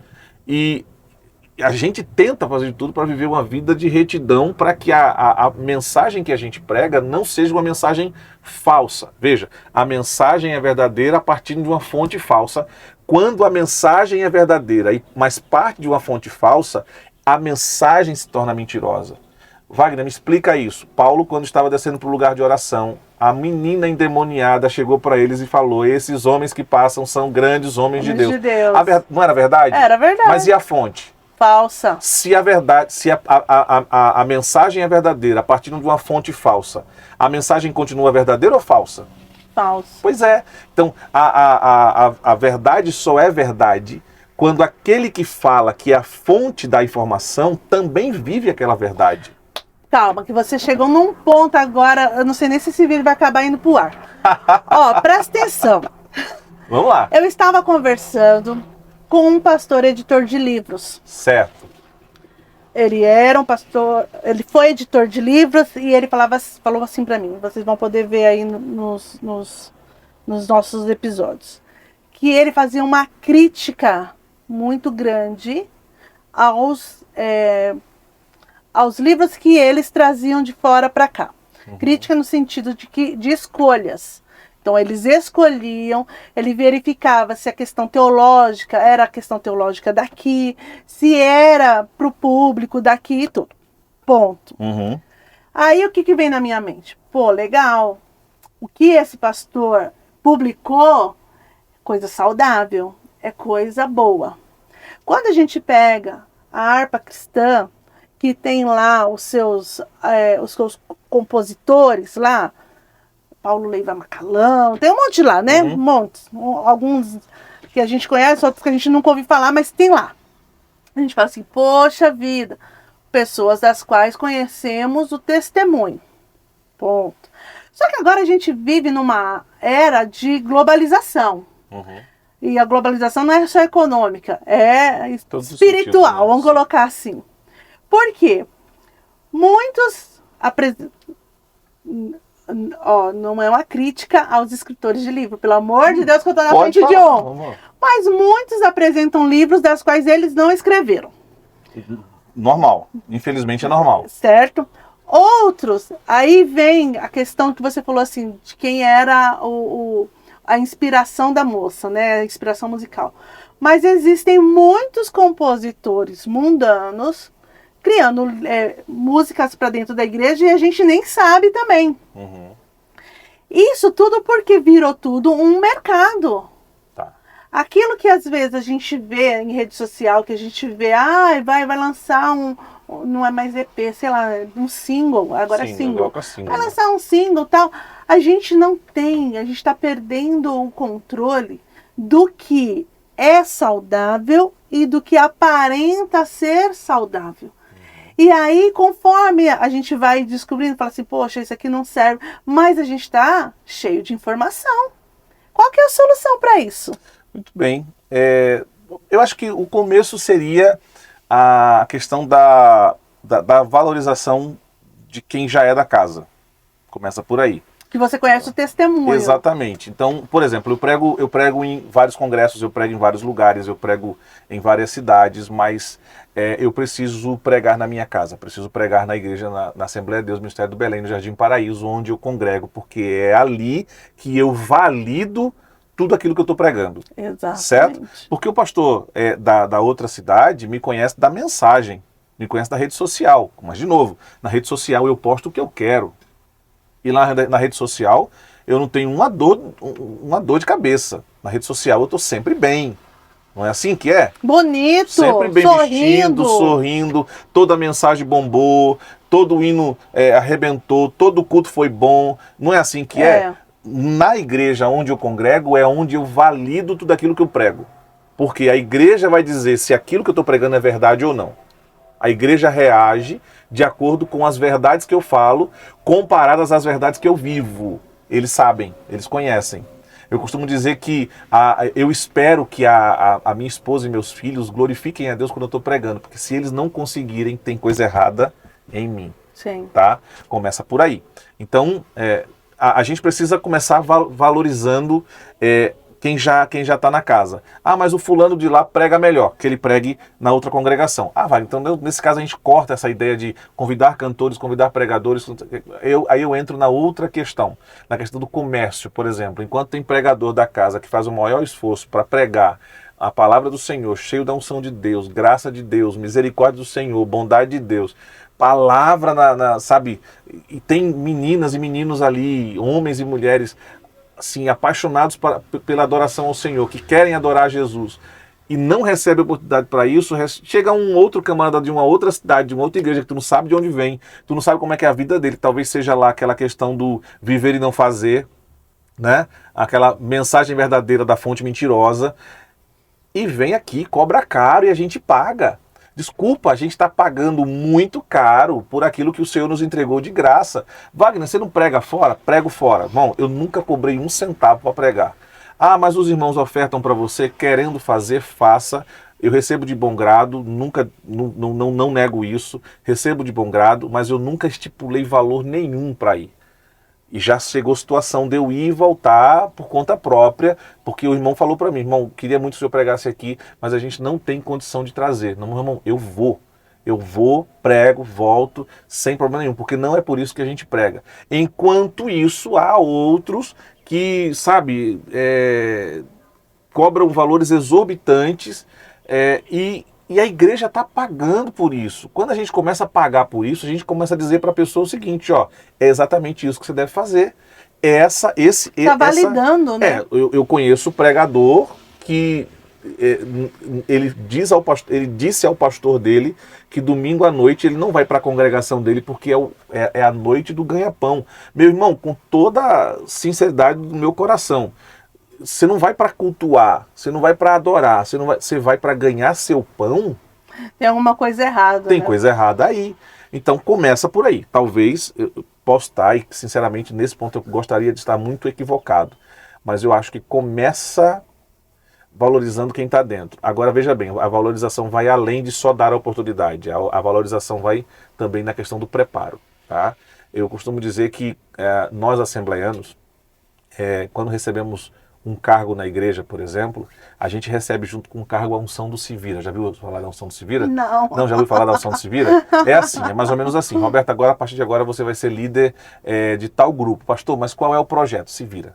E a gente tenta fazer de tudo para viver uma vida de retidão, para que a mensagem que a gente prega não seja uma mensagem falsa. Veja, a mensagem é verdadeira a partir de uma fonte falsa. Quando a mensagem é verdadeira, mas parte de uma fonte falsa, a mensagem se torna mentirosa. Wagner, me explica isso. Paulo, quando estava descendo para o lugar de oração, a menina endemoniada chegou para eles e falou: esses homens que passam são grandes homens de Deus. Não era verdade? Era verdade. Mas e a fonte? Falsa. Se a verdade, se a mensagem é verdadeira a partir de uma fonte falsa, a mensagem continua verdadeira ou falsa? Falsa. Pois é. Então, a verdade só é verdade quando aquele que fala que é a fonte da informação também vive aquela verdade. Calma, que você chegou num ponto agora, eu não sei nem se esse vídeo vai acabar indo pro ar. Ó, presta atenção. Vamos lá. Eu estava conversando com um pastor editor de livros. Certo. Ele era um pastor, ele foi editor de livros e ele falou assim pra mim, vocês vão poder ver aí nos nossos episódios, que ele fazia uma crítica muito grande aos livros que eles traziam de fora para cá. Crítica no sentido de escolhas. Então eles escolhiam, ele verificava se a questão teológica era a questão teológica daqui, se era para o público daqui e tudo. Ponto. Aí o que vem na minha mente? Pô, legal. O que esse pastor publicou, coisa saudável, é coisa boa. Quando a gente pega a harpa cristã, que tem lá os seus compositores lá, Paulo Leiva Macalão, tem um monte lá, né? Um monte. Alguns que a gente conhece, outros que a gente nunca ouviu falar, mas tem lá. A gente fala assim, poxa vida, pessoas das quais conhecemos o testemunho. Ponto. Só que agora a gente vive numa era de globalização. E a globalização não é só econômica, é espiritual, sentido, vamos colocar assim. Por quê? Muitos não é uma crítica aos escritores de livro, pelo amor de Deus que eu estou na frente de um. Mas muitos apresentam livros das quais eles não escreveram. Normal, infelizmente é normal. Certo? Outros, aí vem a questão que você falou assim, de quem era a inspiração da moça, né? A inspiração musical. Mas existem muitos compositores mundanos criando músicas para dentro da igreja e a gente nem sabe também. Isso tudo porque virou tudo um mercado. Tá. Aquilo que às vezes a gente vê em rede social, que a gente vê, vai lançar não é mais EP, sei lá, um single, agora é single. Vai lançar um single e tal. A gente não tem, a gente está perdendo o controle do que é saudável e do que aparenta ser saudável. E aí, conforme a gente vai descobrindo, fala assim, poxa, isso aqui não serve, mas a gente está cheio de informação. Qual que é a solução para isso? Muito bem. Eu acho que o começo seria a questão da valorização de quem já é da casa. Começa por aí. Que você conhece o testemunho. Exatamente. Então, por exemplo, eu prego em vários congressos, eu prego em vários lugares, eu prego em várias cidades, mas eu preciso pregar na minha casa, preciso pregar na igreja, na Assembleia de Deus, Ministério do Belém, no Jardim Paraíso, onde eu congrego, porque é ali que eu valido tudo aquilo que eu estou pregando. Exatamente. Certo? Porque o pastor da outra cidade me conhece da mensagem, me conhece da rede social. Mas, de novo, na rede social eu posto o que eu quero. E lá na rede social eu não tenho uma dor de cabeça. Na rede social eu estou sempre bem. Não é assim que é? Bonito, sempre bem vestido, sorrindo, toda a mensagem bombou, todo o hino arrebentou, todo o culto foi bom. Não é assim que é? Na igreja onde eu congrego é onde eu valido tudo aquilo que eu prego. Porque a igreja vai dizer se aquilo que eu estou pregando é verdade ou não. A igreja reage de acordo com as verdades que eu falo, comparadas às verdades que eu vivo. Eles sabem, eles conhecem. Eu costumo dizer que eu espero que a minha esposa e meus filhos glorifiquem a Deus quando eu estou pregando, porque se eles não conseguirem, tem coisa errada em mim. Sim. Tá? Começa por aí. Então, a gente precisa começar valorizando quem já está na casa. Ah, mas o fulano de lá prega melhor, que ele pregue na outra congregação. Ah, vai, então nesse caso a gente corta essa ideia de convidar cantores, convidar pregadores. Aí eu entro na outra questão, na questão do comércio, por exemplo. Enquanto tem pregador da casa que faz o maior esforço para pregar a palavra do Senhor, cheio da unção de Deus, graça de Deus, misericórdia do Senhor, bondade de Deus, palavra, sabe? E tem meninas e meninos ali, homens e mulheres, assim, apaixonados pela adoração ao Senhor, que querem adorar Jesus e não recebem oportunidade para isso. Chega um outro camarada de uma outra cidade, de uma outra igreja, que tu não sabe de onde vem, tu não sabe como é que é a vida dele, talvez seja lá aquela questão do viver e não fazer, né? Aquela mensagem verdadeira da fonte mentirosa, e vem aqui, cobra caro e a gente paga. Desculpa, a gente está pagando muito caro por aquilo que o Senhor nos entregou de graça. Wagner, você não prega fora? Prego fora. Bom, eu nunca cobrei um centavo para pregar. Ah, mas os irmãos ofertam para você, querendo fazer, faça. Eu recebo de bom grado, nunca, não nego isso. Recebo de bom grado, mas eu nunca estipulei valor nenhum para ir. E já chegou a situação de eu ir e voltar por conta própria, porque o irmão falou para mim, irmão, queria muito que o senhor pregasse aqui, mas a gente não tem condição de trazer. Não, meu irmão, eu vou, prego, volto, sem problema nenhum, porque não é por isso que a gente prega. Enquanto isso, há outros que, sabe, cobram valores exorbitantes e a igreja está pagando por isso. Quando a gente começa a pagar por isso, a gente começa a dizer para a pessoa o seguinte, ó, é exatamente isso que você deve fazer. Está validando, né? Eu conheço pregador que ele disse ao pastor dele que domingo à noite ele não vai para a congregação dele porque é a noite do ganha-pão. Meu irmão, com toda a sinceridade do meu coração, você não vai para cultuar, você não vai para adorar, você vai para ganhar seu pão? Tem alguma coisa errada. Tem, né? coisa errada aí. Então começa por aí. Talvez eu possa estar, e sinceramente nesse ponto eu gostaria de estar muito equivocado, mas eu acho que começa valorizando quem está dentro. Agora veja bem, a valorização vai além de só dar a oportunidade, a valorização vai também na questão do preparo. Tá? Eu costumo dizer que nós assembleianos, quando recebemos um cargo na igreja, por exemplo, a gente recebe junto com o cargo a unção do se vira. Já viu falar da unção do se vira? Não. Não, já ouviu falar da unção do se vira? É assim, é mais ou menos assim. Roberto, agora, a partir de agora, você vai ser líder de tal grupo. Pastor, mas qual é o projeto? Se vira.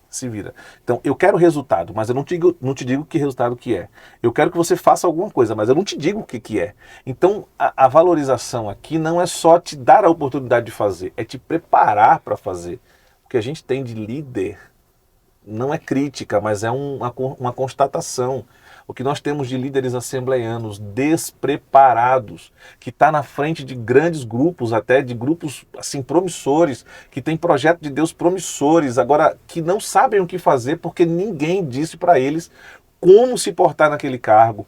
Se vira. Então, eu quero resultado, mas eu não te digo que resultado que é. Eu quero que você faça alguma coisa, mas eu não te digo o que é. Então, a valorização aqui não é só te dar a oportunidade de fazer, é te preparar para fazer. O que a gente tem de líder não é crítica, mas é uma constatação. O que nós temos de líderes assembleianos despreparados, que está na frente de grandes grupos, até de grupos assim promissores, que tem projeto de Deus promissores, agora que não sabem o que fazer porque ninguém disse para eles como se portar naquele cargo,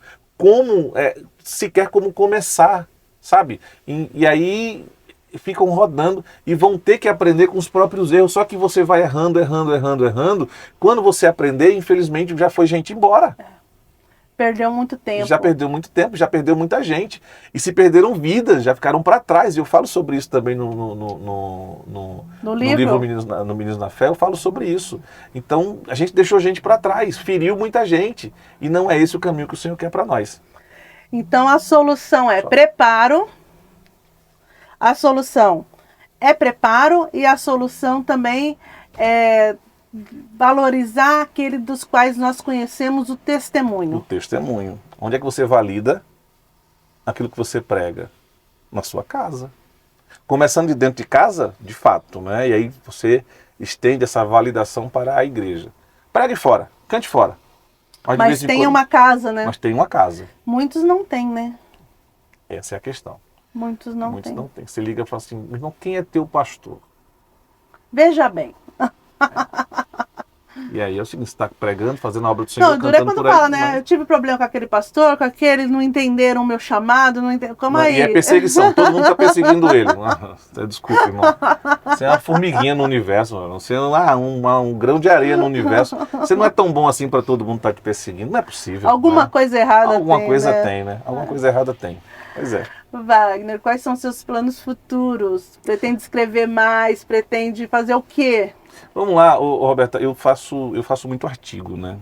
sequer como começar, sabe? E aí ficam rodando e vão ter que aprender com os próprios erros, só que você vai errando. Quando você aprender, infelizmente, já foi gente embora. Perdeu muito tempo. Já perdeu muito tempo, já perdeu muita gente. E se perderam vidas, já ficaram para trás. E eu falo sobre isso também no livro Meninos na Fé, eu falo sobre isso. Então, a gente deixou gente para trás, feriu muita gente. E não é esse o caminho que o Senhor quer para nós. Então, a solução é preparo. A solução é preparo e a solução também é valorizar aquele dos quais nós conhecemos o testemunho. O testemunho. Onde é que você valida aquilo que você prega? Na sua casa. Começando de dentro de casa, de fato, né? E aí você estende essa validação para a igreja. Pregue fora, cante fora. Mas tem uma casa, né? Mas tem uma casa. Muitos não têm, né? Essa é a questão. Muitos não têm. Você liga e fala assim, irmão, quem é teu pastor? Veja bem. E aí é o seguinte, você está pregando, fazendo a obra do Senhor, Não, dura cantando quando por aí. fala, né? Eu tive problema com aquele pastor, com aquele, não entenderam o meu chamado, não entenderam. Como aí? E é perseguição, todo mundo está perseguindo ele. Desculpa, irmão. Você é uma formiguinha no universo, mano. Você é um grão de areia no universo. Você não é tão bom assim para todo mundo estar te perseguindo. Não é possível. Alguma coisa errada Alguma tem, coisa né? tem, né? Alguma coisa errada tem. Pois é. Wagner, quais são seus planos futuros? Pretende escrever mais? Pretende fazer o quê? Vamos lá, Roberta, eu faço muito artigo, né?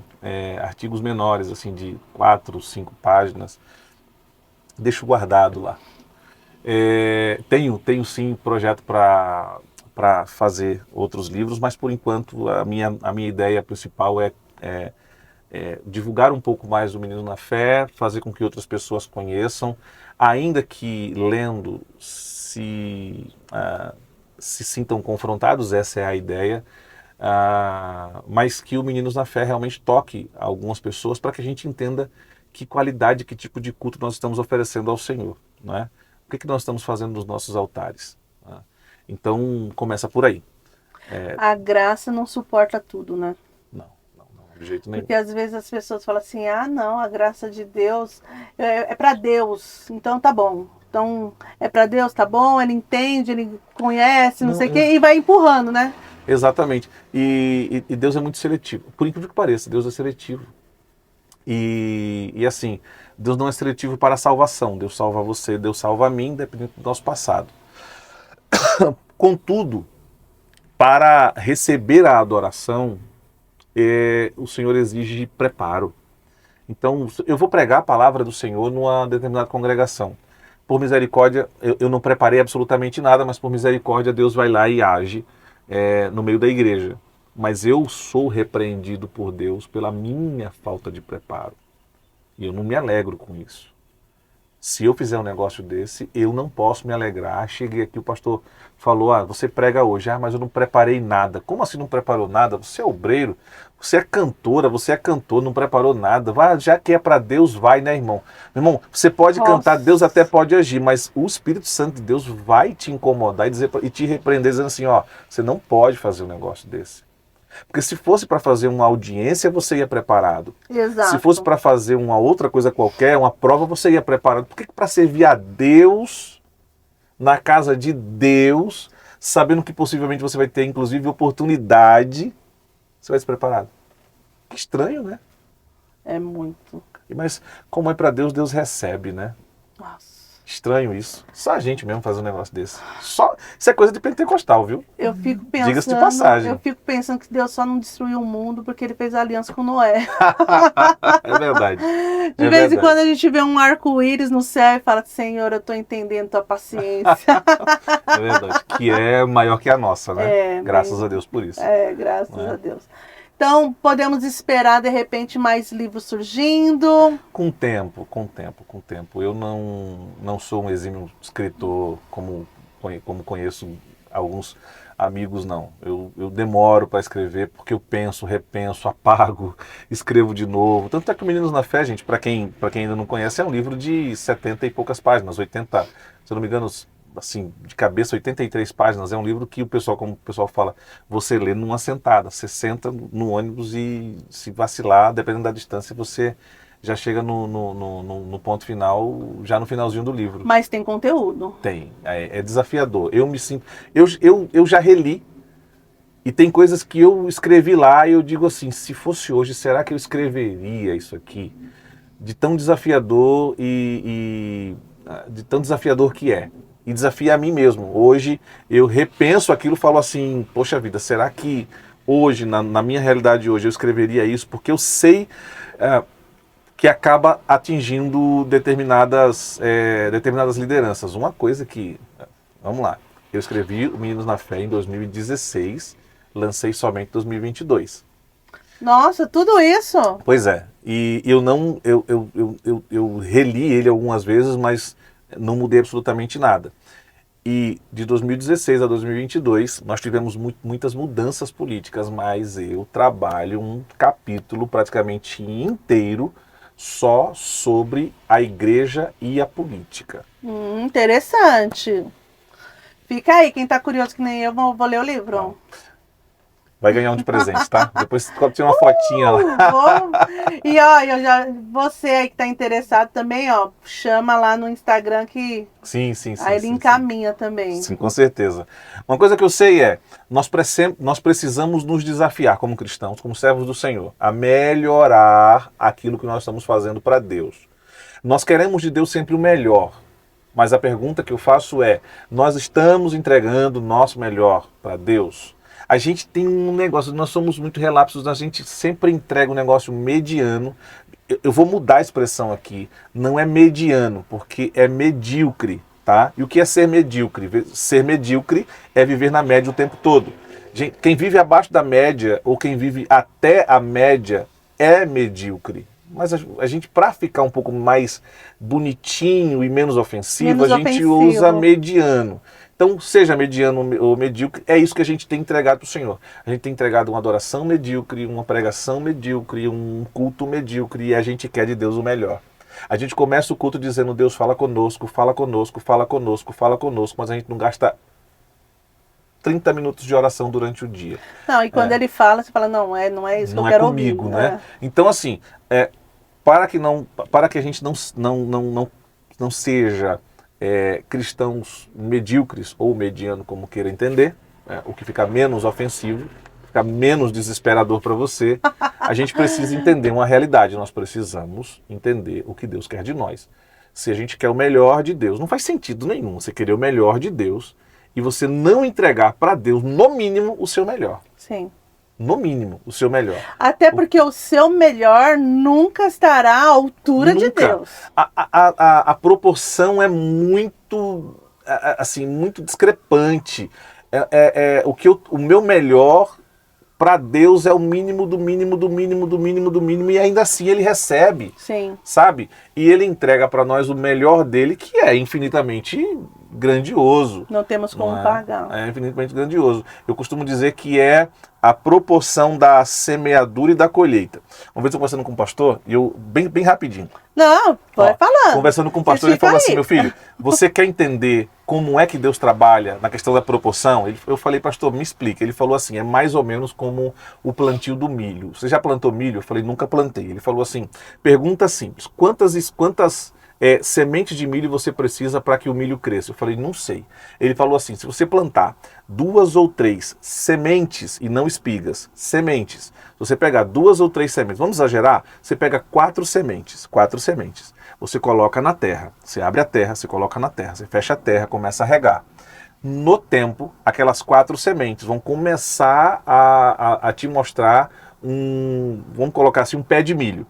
Artigos menores, assim, de 4, 5 páginas. Deixo guardado lá. Tenho sim projeto para fazer outros livros, mas por enquanto a minha ideia principal é divulgar um pouco mais o Menino na Fé, fazer com que outras pessoas conheçam, ainda que lendo se sintam confrontados, essa é a ideia, mas que o Meninos na Fé realmente toque algumas pessoas para que a gente entenda que qualidade, que tipo de culto nós estamos oferecendo ao Senhor, não é? O que nós estamos fazendo nos nossos altares? Né? Então, começa por aí. A graça não suporta tudo, né? Não, de jeito nenhum. Porque às vezes as pessoas falam assim, não, a graça de Deus é para Deus, então tá bom. Então, é para Deus, tá bom, ele entende, ele conhece, não sei o quê, e vai empurrando, né? Exatamente. E Deus é muito seletivo. Por incrível que pareça, Deus é seletivo. E assim, Deus não é seletivo para a salvação. Deus salva você, Deus salva a mim, dependendo do nosso passado. Contudo, para receber a adoração, o Senhor exige preparo. Então, eu vou pregar a palavra do Senhor numa determinada congregação. Por misericórdia, eu não preparei absolutamente nada, mas por misericórdia Deus vai lá e age no meio da igreja. Mas eu sou repreendido por Deus pela minha falta de preparo. E eu não me alegro com isso. Se eu fizer um negócio desse, eu não posso me alegrar. Cheguei aqui, o pastor falou, você prega hoje. Mas eu não preparei nada. Como assim não preparou nada? Você é obreiro, você é cantora, você é cantor, não preparou nada. Já que é para Deus, vai, né, irmão? Meu irmão, você pode cantar, Deus até pode agir, mas o Espírito Santo de Deus vai te incomodar e te repreender, dizendo assim, você não pode fazer um negócio desse. Porque se fosse para fazer uma audiência, você ia preparado. Exato. Se fosse para fazer uma outra coisa qualquer, uma prova, você ia preparado. Por que para servir a Deus, na casa de Deus, sabendo que possivelmente você vai ter, inclusive, oportunidade, você vai se preparado? Que estranho, né? É muito. Mas como é para Deus, Deus recebe, né? Nossa. Estranho isso. Só a gente mesmo faz um negócio desse. Isso é coisa de pentecostal, viu? Eu fico pensando. Diga-se de passagem. Eu fico pensando que Deus só não destruiu o mundo porque ele fez aliança com Noé. É verdade. De vez em quando a gente vê um arco-íris no céu e fala, Senhor, eu estou entendendo tua paciência. É verdade. Que é maior que a nossa, né? Graças a Deus por isso. Graças a Deus. Então, podemos esperar, de repente, mais livros surgindo? Com o tempo. Eu não sou um exímio escritor como conheço alguns amigos, não. Eu demoro para escrever porque eu penso, repenso, apago, escrevo de novo. Tanto é que o Meninos na Fé, gente, para quem ainda não conhece, é um livro de 70 e poucas páginas, 80, se eu não me engano, assim, de cabeça, 83 páginas. É um livro que como o pessoal fala, você lê numa sentada. Você senta no ônibus e, se vacilar, dependendo da distância, você já chega no ponto final, já no finalzinho do livro. Mas tem conteúdo. Tem. É desafiador. Eu me sinto... Eu já reli e tem coisas que eu escrevi lá e eu digo assim, se fosse hoje, será que eu escreveria isso aqui? De tão desafiador de tão desafiador que é. E desafia a mim mesmo. Hoje eu repenso aquilo e falo assim, poxa vida, será que hoje, na minha realidade hoje, eu escreveria isso? Porque eu sei que acaba atingindo determinadas lideranças. Uma coisa que, vamos lá, eu escrevi o Meninos na Fé em 2016, lancei somente em 2022. Nossa, tudo isso? Pois é. E eu reli ele algumas vezes, mas não mudei absolutamente nada. E de 2016 a 2022, nós tivemos muitas mudanças políticas, mas eu trabalho um capítulo praticamente inteiro só sobre a igreja e a política. Interessante. Fica aí, quem está curioso que nem eu, vou ler o livro. Vai ganhar um de presente, tá? Depois tira uma fotinha lá. Bom. E ó, você aí que tá interessado também, ó, chama lá no Instagram que Sim. aí ele encaminha também. Sim, com certeza. Uma coisa que eu sei é, nós precisamos nos desafiar como cristãos, como servos do Senhor, a melhorar aquilo que nós estamos fazendo para Deus. Nós queremos de Deus sempre o melhor, mas a pergunta que eu faço é, nós estamos entregando o nosso melhor para Deus? A gente tem um negócio, nós somos muito relapsos, a gente sempre entrega um negócio mediano. Eu vou mudar a expressão aqui, não é mediano, porque é medíocre, tá? E o que é ser medíocre? Ser medíocre é viver na média o tempo todo. Gente, quem vive abaixo da média ou quem vive até a média é medíocre. Mas a gente, para ficar um pouco mais bonitinho e menos ofensivo, a gente usa mediano. Então, seja mediano ou medíocre, é isso que a gente tem entregado para o Senhor. A gente tem entregado uma adoração medíocre, uma pregação medíocre, um culto medíocre, e a gente quer de Deus o melhor. A gente começa o culto dizendo, Deus fala conosco, fala conosco, fala conosco, fala conosco, mas a gente não gasta 30 minutos de oração durante o dia. Não, e quando ele fala, você fala, não é isso que eu quero ouvir. Não é comigo, né? Então, assim, para que a gente não seja cristãos medíocres ou mediano, como queira entender, o que fica menos ofensivo, fica menos desesperador para você, a gente precisa entender uma realidade. Nós precisamos entender o que Deus quer de nós. Se a gente quer o melhor de Deus, não faz sentido nenhum você querer o melhor de Deus e você não entregar para Deus, no mínimo, o seu melhor. Sim. No mínimo, o seu melhor. Até porque o seu melhor nunca estará à altura de Deus. A proporção é muito, assim, muito discrepante. O meu melhor para Deus é o mínimo do mínimo do mínimo do mínimo do mínimo, e ainda assim ele recebe. Sim. Sabe? E ele entrega para nós o melhor dele, que é infinitamente grandioso. Não temos como pagar. É infinitamente grandioso. Eu costumo dizer que é a proporção da semeadura e da colheita. Uma vez eu conversando com um pastor, e eu, bem rapidinho. Não, vai falando. Conversando com um pastor, ele falou assim, meu filho, você quer entender como é que Deus trabalha na questão da proporção? Eu falei, pastor, me explica. Ele falou assim, é mais ou menos como o plantio do milho. Você já plantou milho? Eu falei, nunca plantei. Ele falou assim, pergunta simples, quantas sementes de milho você precisa para que o milho cresça? Eu falei, não sei. Ele falou assim, se você plantar 2 ou 3 sementes, e não espigas, sementes, se você pegar 2 ou 3 sementes, vamos exagerar, você pega 4 sementes, você coloca na terra, você abre a terra, você coloca na terra, você fecha a terra, começa a regar. No tempo, aquelas 4 sementes vão começar a te mostrar vamos colocar assim, um pé de milho.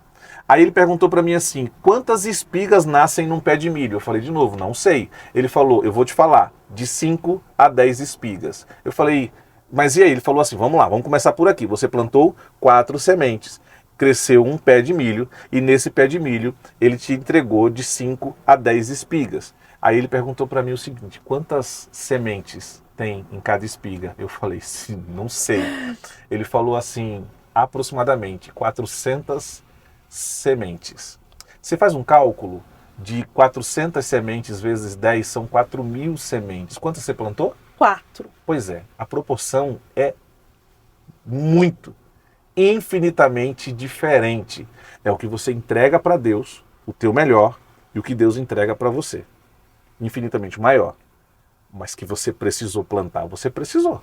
Aí ele perguntou para mim assim, quantas espigas nascem num pé de milho? Eu falei de novo, não sei. Ele falou, eu vou te falar, de 5 a 10 espigas. Eu falei, mas e aí? Ele falou assim, vamos lá, vamos começar por aqui. Você plantou 4 sementes, cresceu um pé de milho, e nesse pé de milho ele te entregou de 5 a 10 espigas. Aí ele perguntou para mim o seguinte, quantas sementes tem em cada espiga? Eu falei, sim, não sei. Ele falou assim, aproximadamente 400 sementes. Você faz um cálculo de 400 sementes vezes 10, são 4.000 sementes. Quantas você plantou? 4. Pois é, a proporção é infinitamente diferente. É o que você entrega para Deus, o teu melhor, e o que Deus entrega para você. Infinitamente maior. Mas que você precisou plantar, você precisou.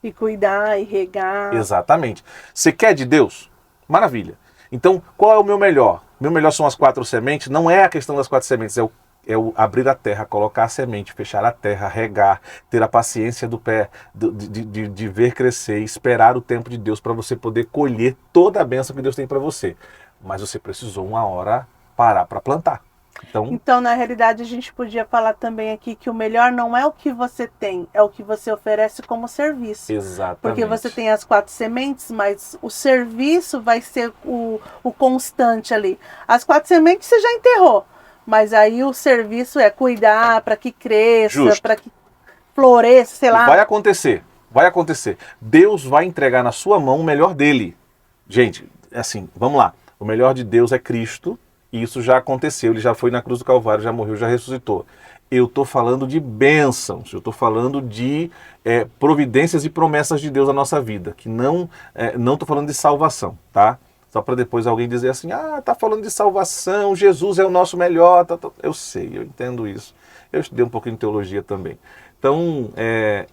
E cuidar, e regar. Exatamente. Você quer de Deus? Maravilha. Então, qual é o meu melhor? Meu melhor são as 4 sementes? Não é a questão das 4 sementes, é o abrir a terra, colocar a semente, fechar a terra, regar, ter a paciência do pé, de ver crescer, esperar o tempo de Deus para você poder colher toda a bênção que Deus tem para você. Mas você precisou uma hora parar para plantar. Então, na realidade, a gente podia falar também aqui que o melhor não é o que você tem, é o que você oferece como serviço. Exatamente. Porque você tem as 4 sementes, mas o serviço vai ser o constante ali. As 4 sementes você já enterrou, mas aí o serviço é cuidar para que cresça, para que floresça, sei lá. Vai acontecer. Deus vai entregar na sua mão o melhor dele. Gente, assim, vamos lá. O melhor de Deus é Cristo. E isso já aconteceu, ele já foi na cruz do Calvário, já morreu, já ressuscitou. eu estou falando de bênçãos, eu estou falando de providências e promessas de Deus na nossa vida, que não estou falando de salvação, tá? Só para depois alguém dizer assim, tá falando de salvação, Jesus é o nosso melhor, Eu sei, eu entendo isso. Eu estudei um pouquinho de teologia também. Então,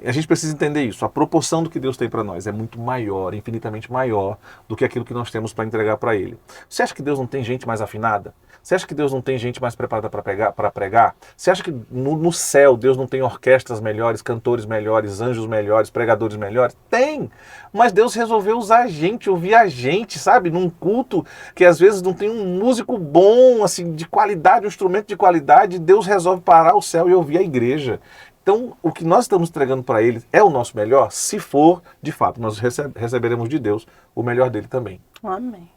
a gente precisa entender isso. A proporção do que Deus tem para nós é muito maior, infinitamente maior, do que aquilo que nós temos para entregar para Ele. Você acha que Deus não tem gente mais afinada? Você acha que Deus não tem gente mais preparada para pregar? Você acha que no céu Deus não tem orquestras melhores, cantores melhores, anjos melhores, pregadores melhores? Tem! Mas Deus resolveu usar a gente, ouvir a gente, sabe? Num culto que às vezes não tem um músico bom, assim, de qualidade, um instrumento de qualidade, Deus resolve parar o céu e ouvir a igreja. Então, o que nós estamos entregando para Ele é o nosso melhor? Se for, de fato, nós receberemos de Deus o melhor dele também. Amém.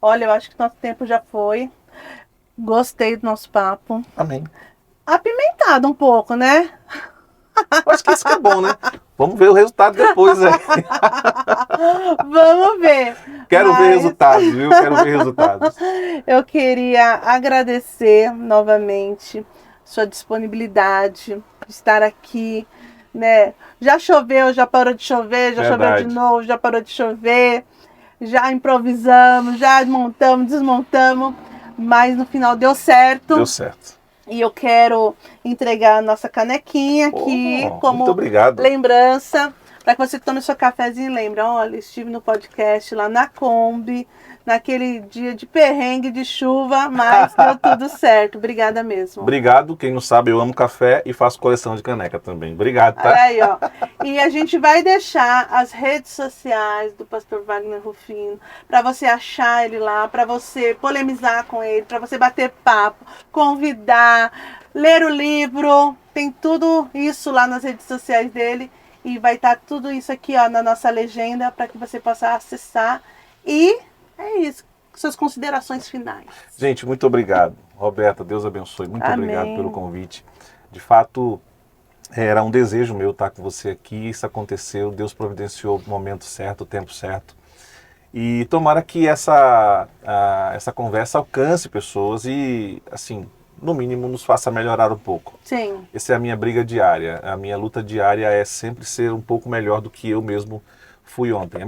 Olha, eu acho que nosso tempo já foi. Gostei do nosso papo. Amém. Apimentado um pouco, né? Acho que isso que é bom, né? Vamos ver o resultado depois, né? Vamos ver. Quero ver resultados, viu? Quero ver resultados. Eu queria agradecer novamente sua disponibilidade de estar aqui, né? Já choveu, já parou de chover, já Verdade. choveu de novo, já parou de chover, já improvisamos, já montamos, desmontamos, mas no final deu certo. Deu certo. E eu quero entregar a nossa canequinha aqui como muito obrigado. lembrança, para que você tome seu cafezinho e lembre, olha, estive no podcast lá na Kombi, naquele dia de perrengue, de chuva, mas deu tudo certo. Obrigada mesmo. Obrigado. Quem não sabe, eu amo café e faço coleção de caneca também. Obrigado, tá? Olha aí, ó. E a gente vai deixar as redes sociais do pastor Wagner Rufino, para você achar ele lá, para você polemizar com ele, para você bater papo, convidar, ler o livro. Tem tudo isso lá nas redes sociais dele. E vai estar tudo isso aqui, ó, na nossa legenda, para que você possa acessar. E é isso. Suas considerações finais. Gente, muito obrigado. Roberta, Deus abençoe. Muito Amém. Obrigado pelo convite. De fato, era um desejo meu estar com você aqui. Isso aconteceu. Deus providenciou o momento certo, o tempo certo. E tomara que essa conversa alcance pessoas e, assim, no mínimo, nos faça melhorar um pouco. Sim. Essa é a minha briga diária. A minha luta diária é sempre ser um pouco melhor do que eu mesmo fui ontem. A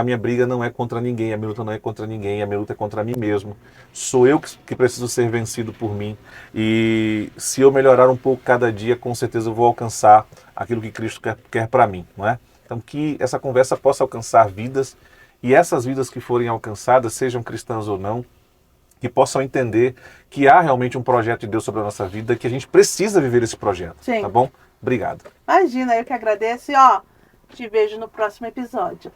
minha briga não é contra ninguém, a minha luta não é contra ninguém, a minha luta é contra mim mesmo. Sou eu que preciso ser vencido por mim. E se eu melhorar um pouco cada dia, com certeza eu vou alcançar aquilo que Cristo quer para mim, não é? Então que essa conversa possa alcançar vidas, e essas vidas que forem alcançadas, sejam cristãs ou não, que possam entender que há realmente um projeto de Deus sobre a nossa vida, que a gente precisa viver esse projeto. Sim. Tá bom? Obrigado. Imagina, eu que agradeço e ó, te vejo no próximo episódio.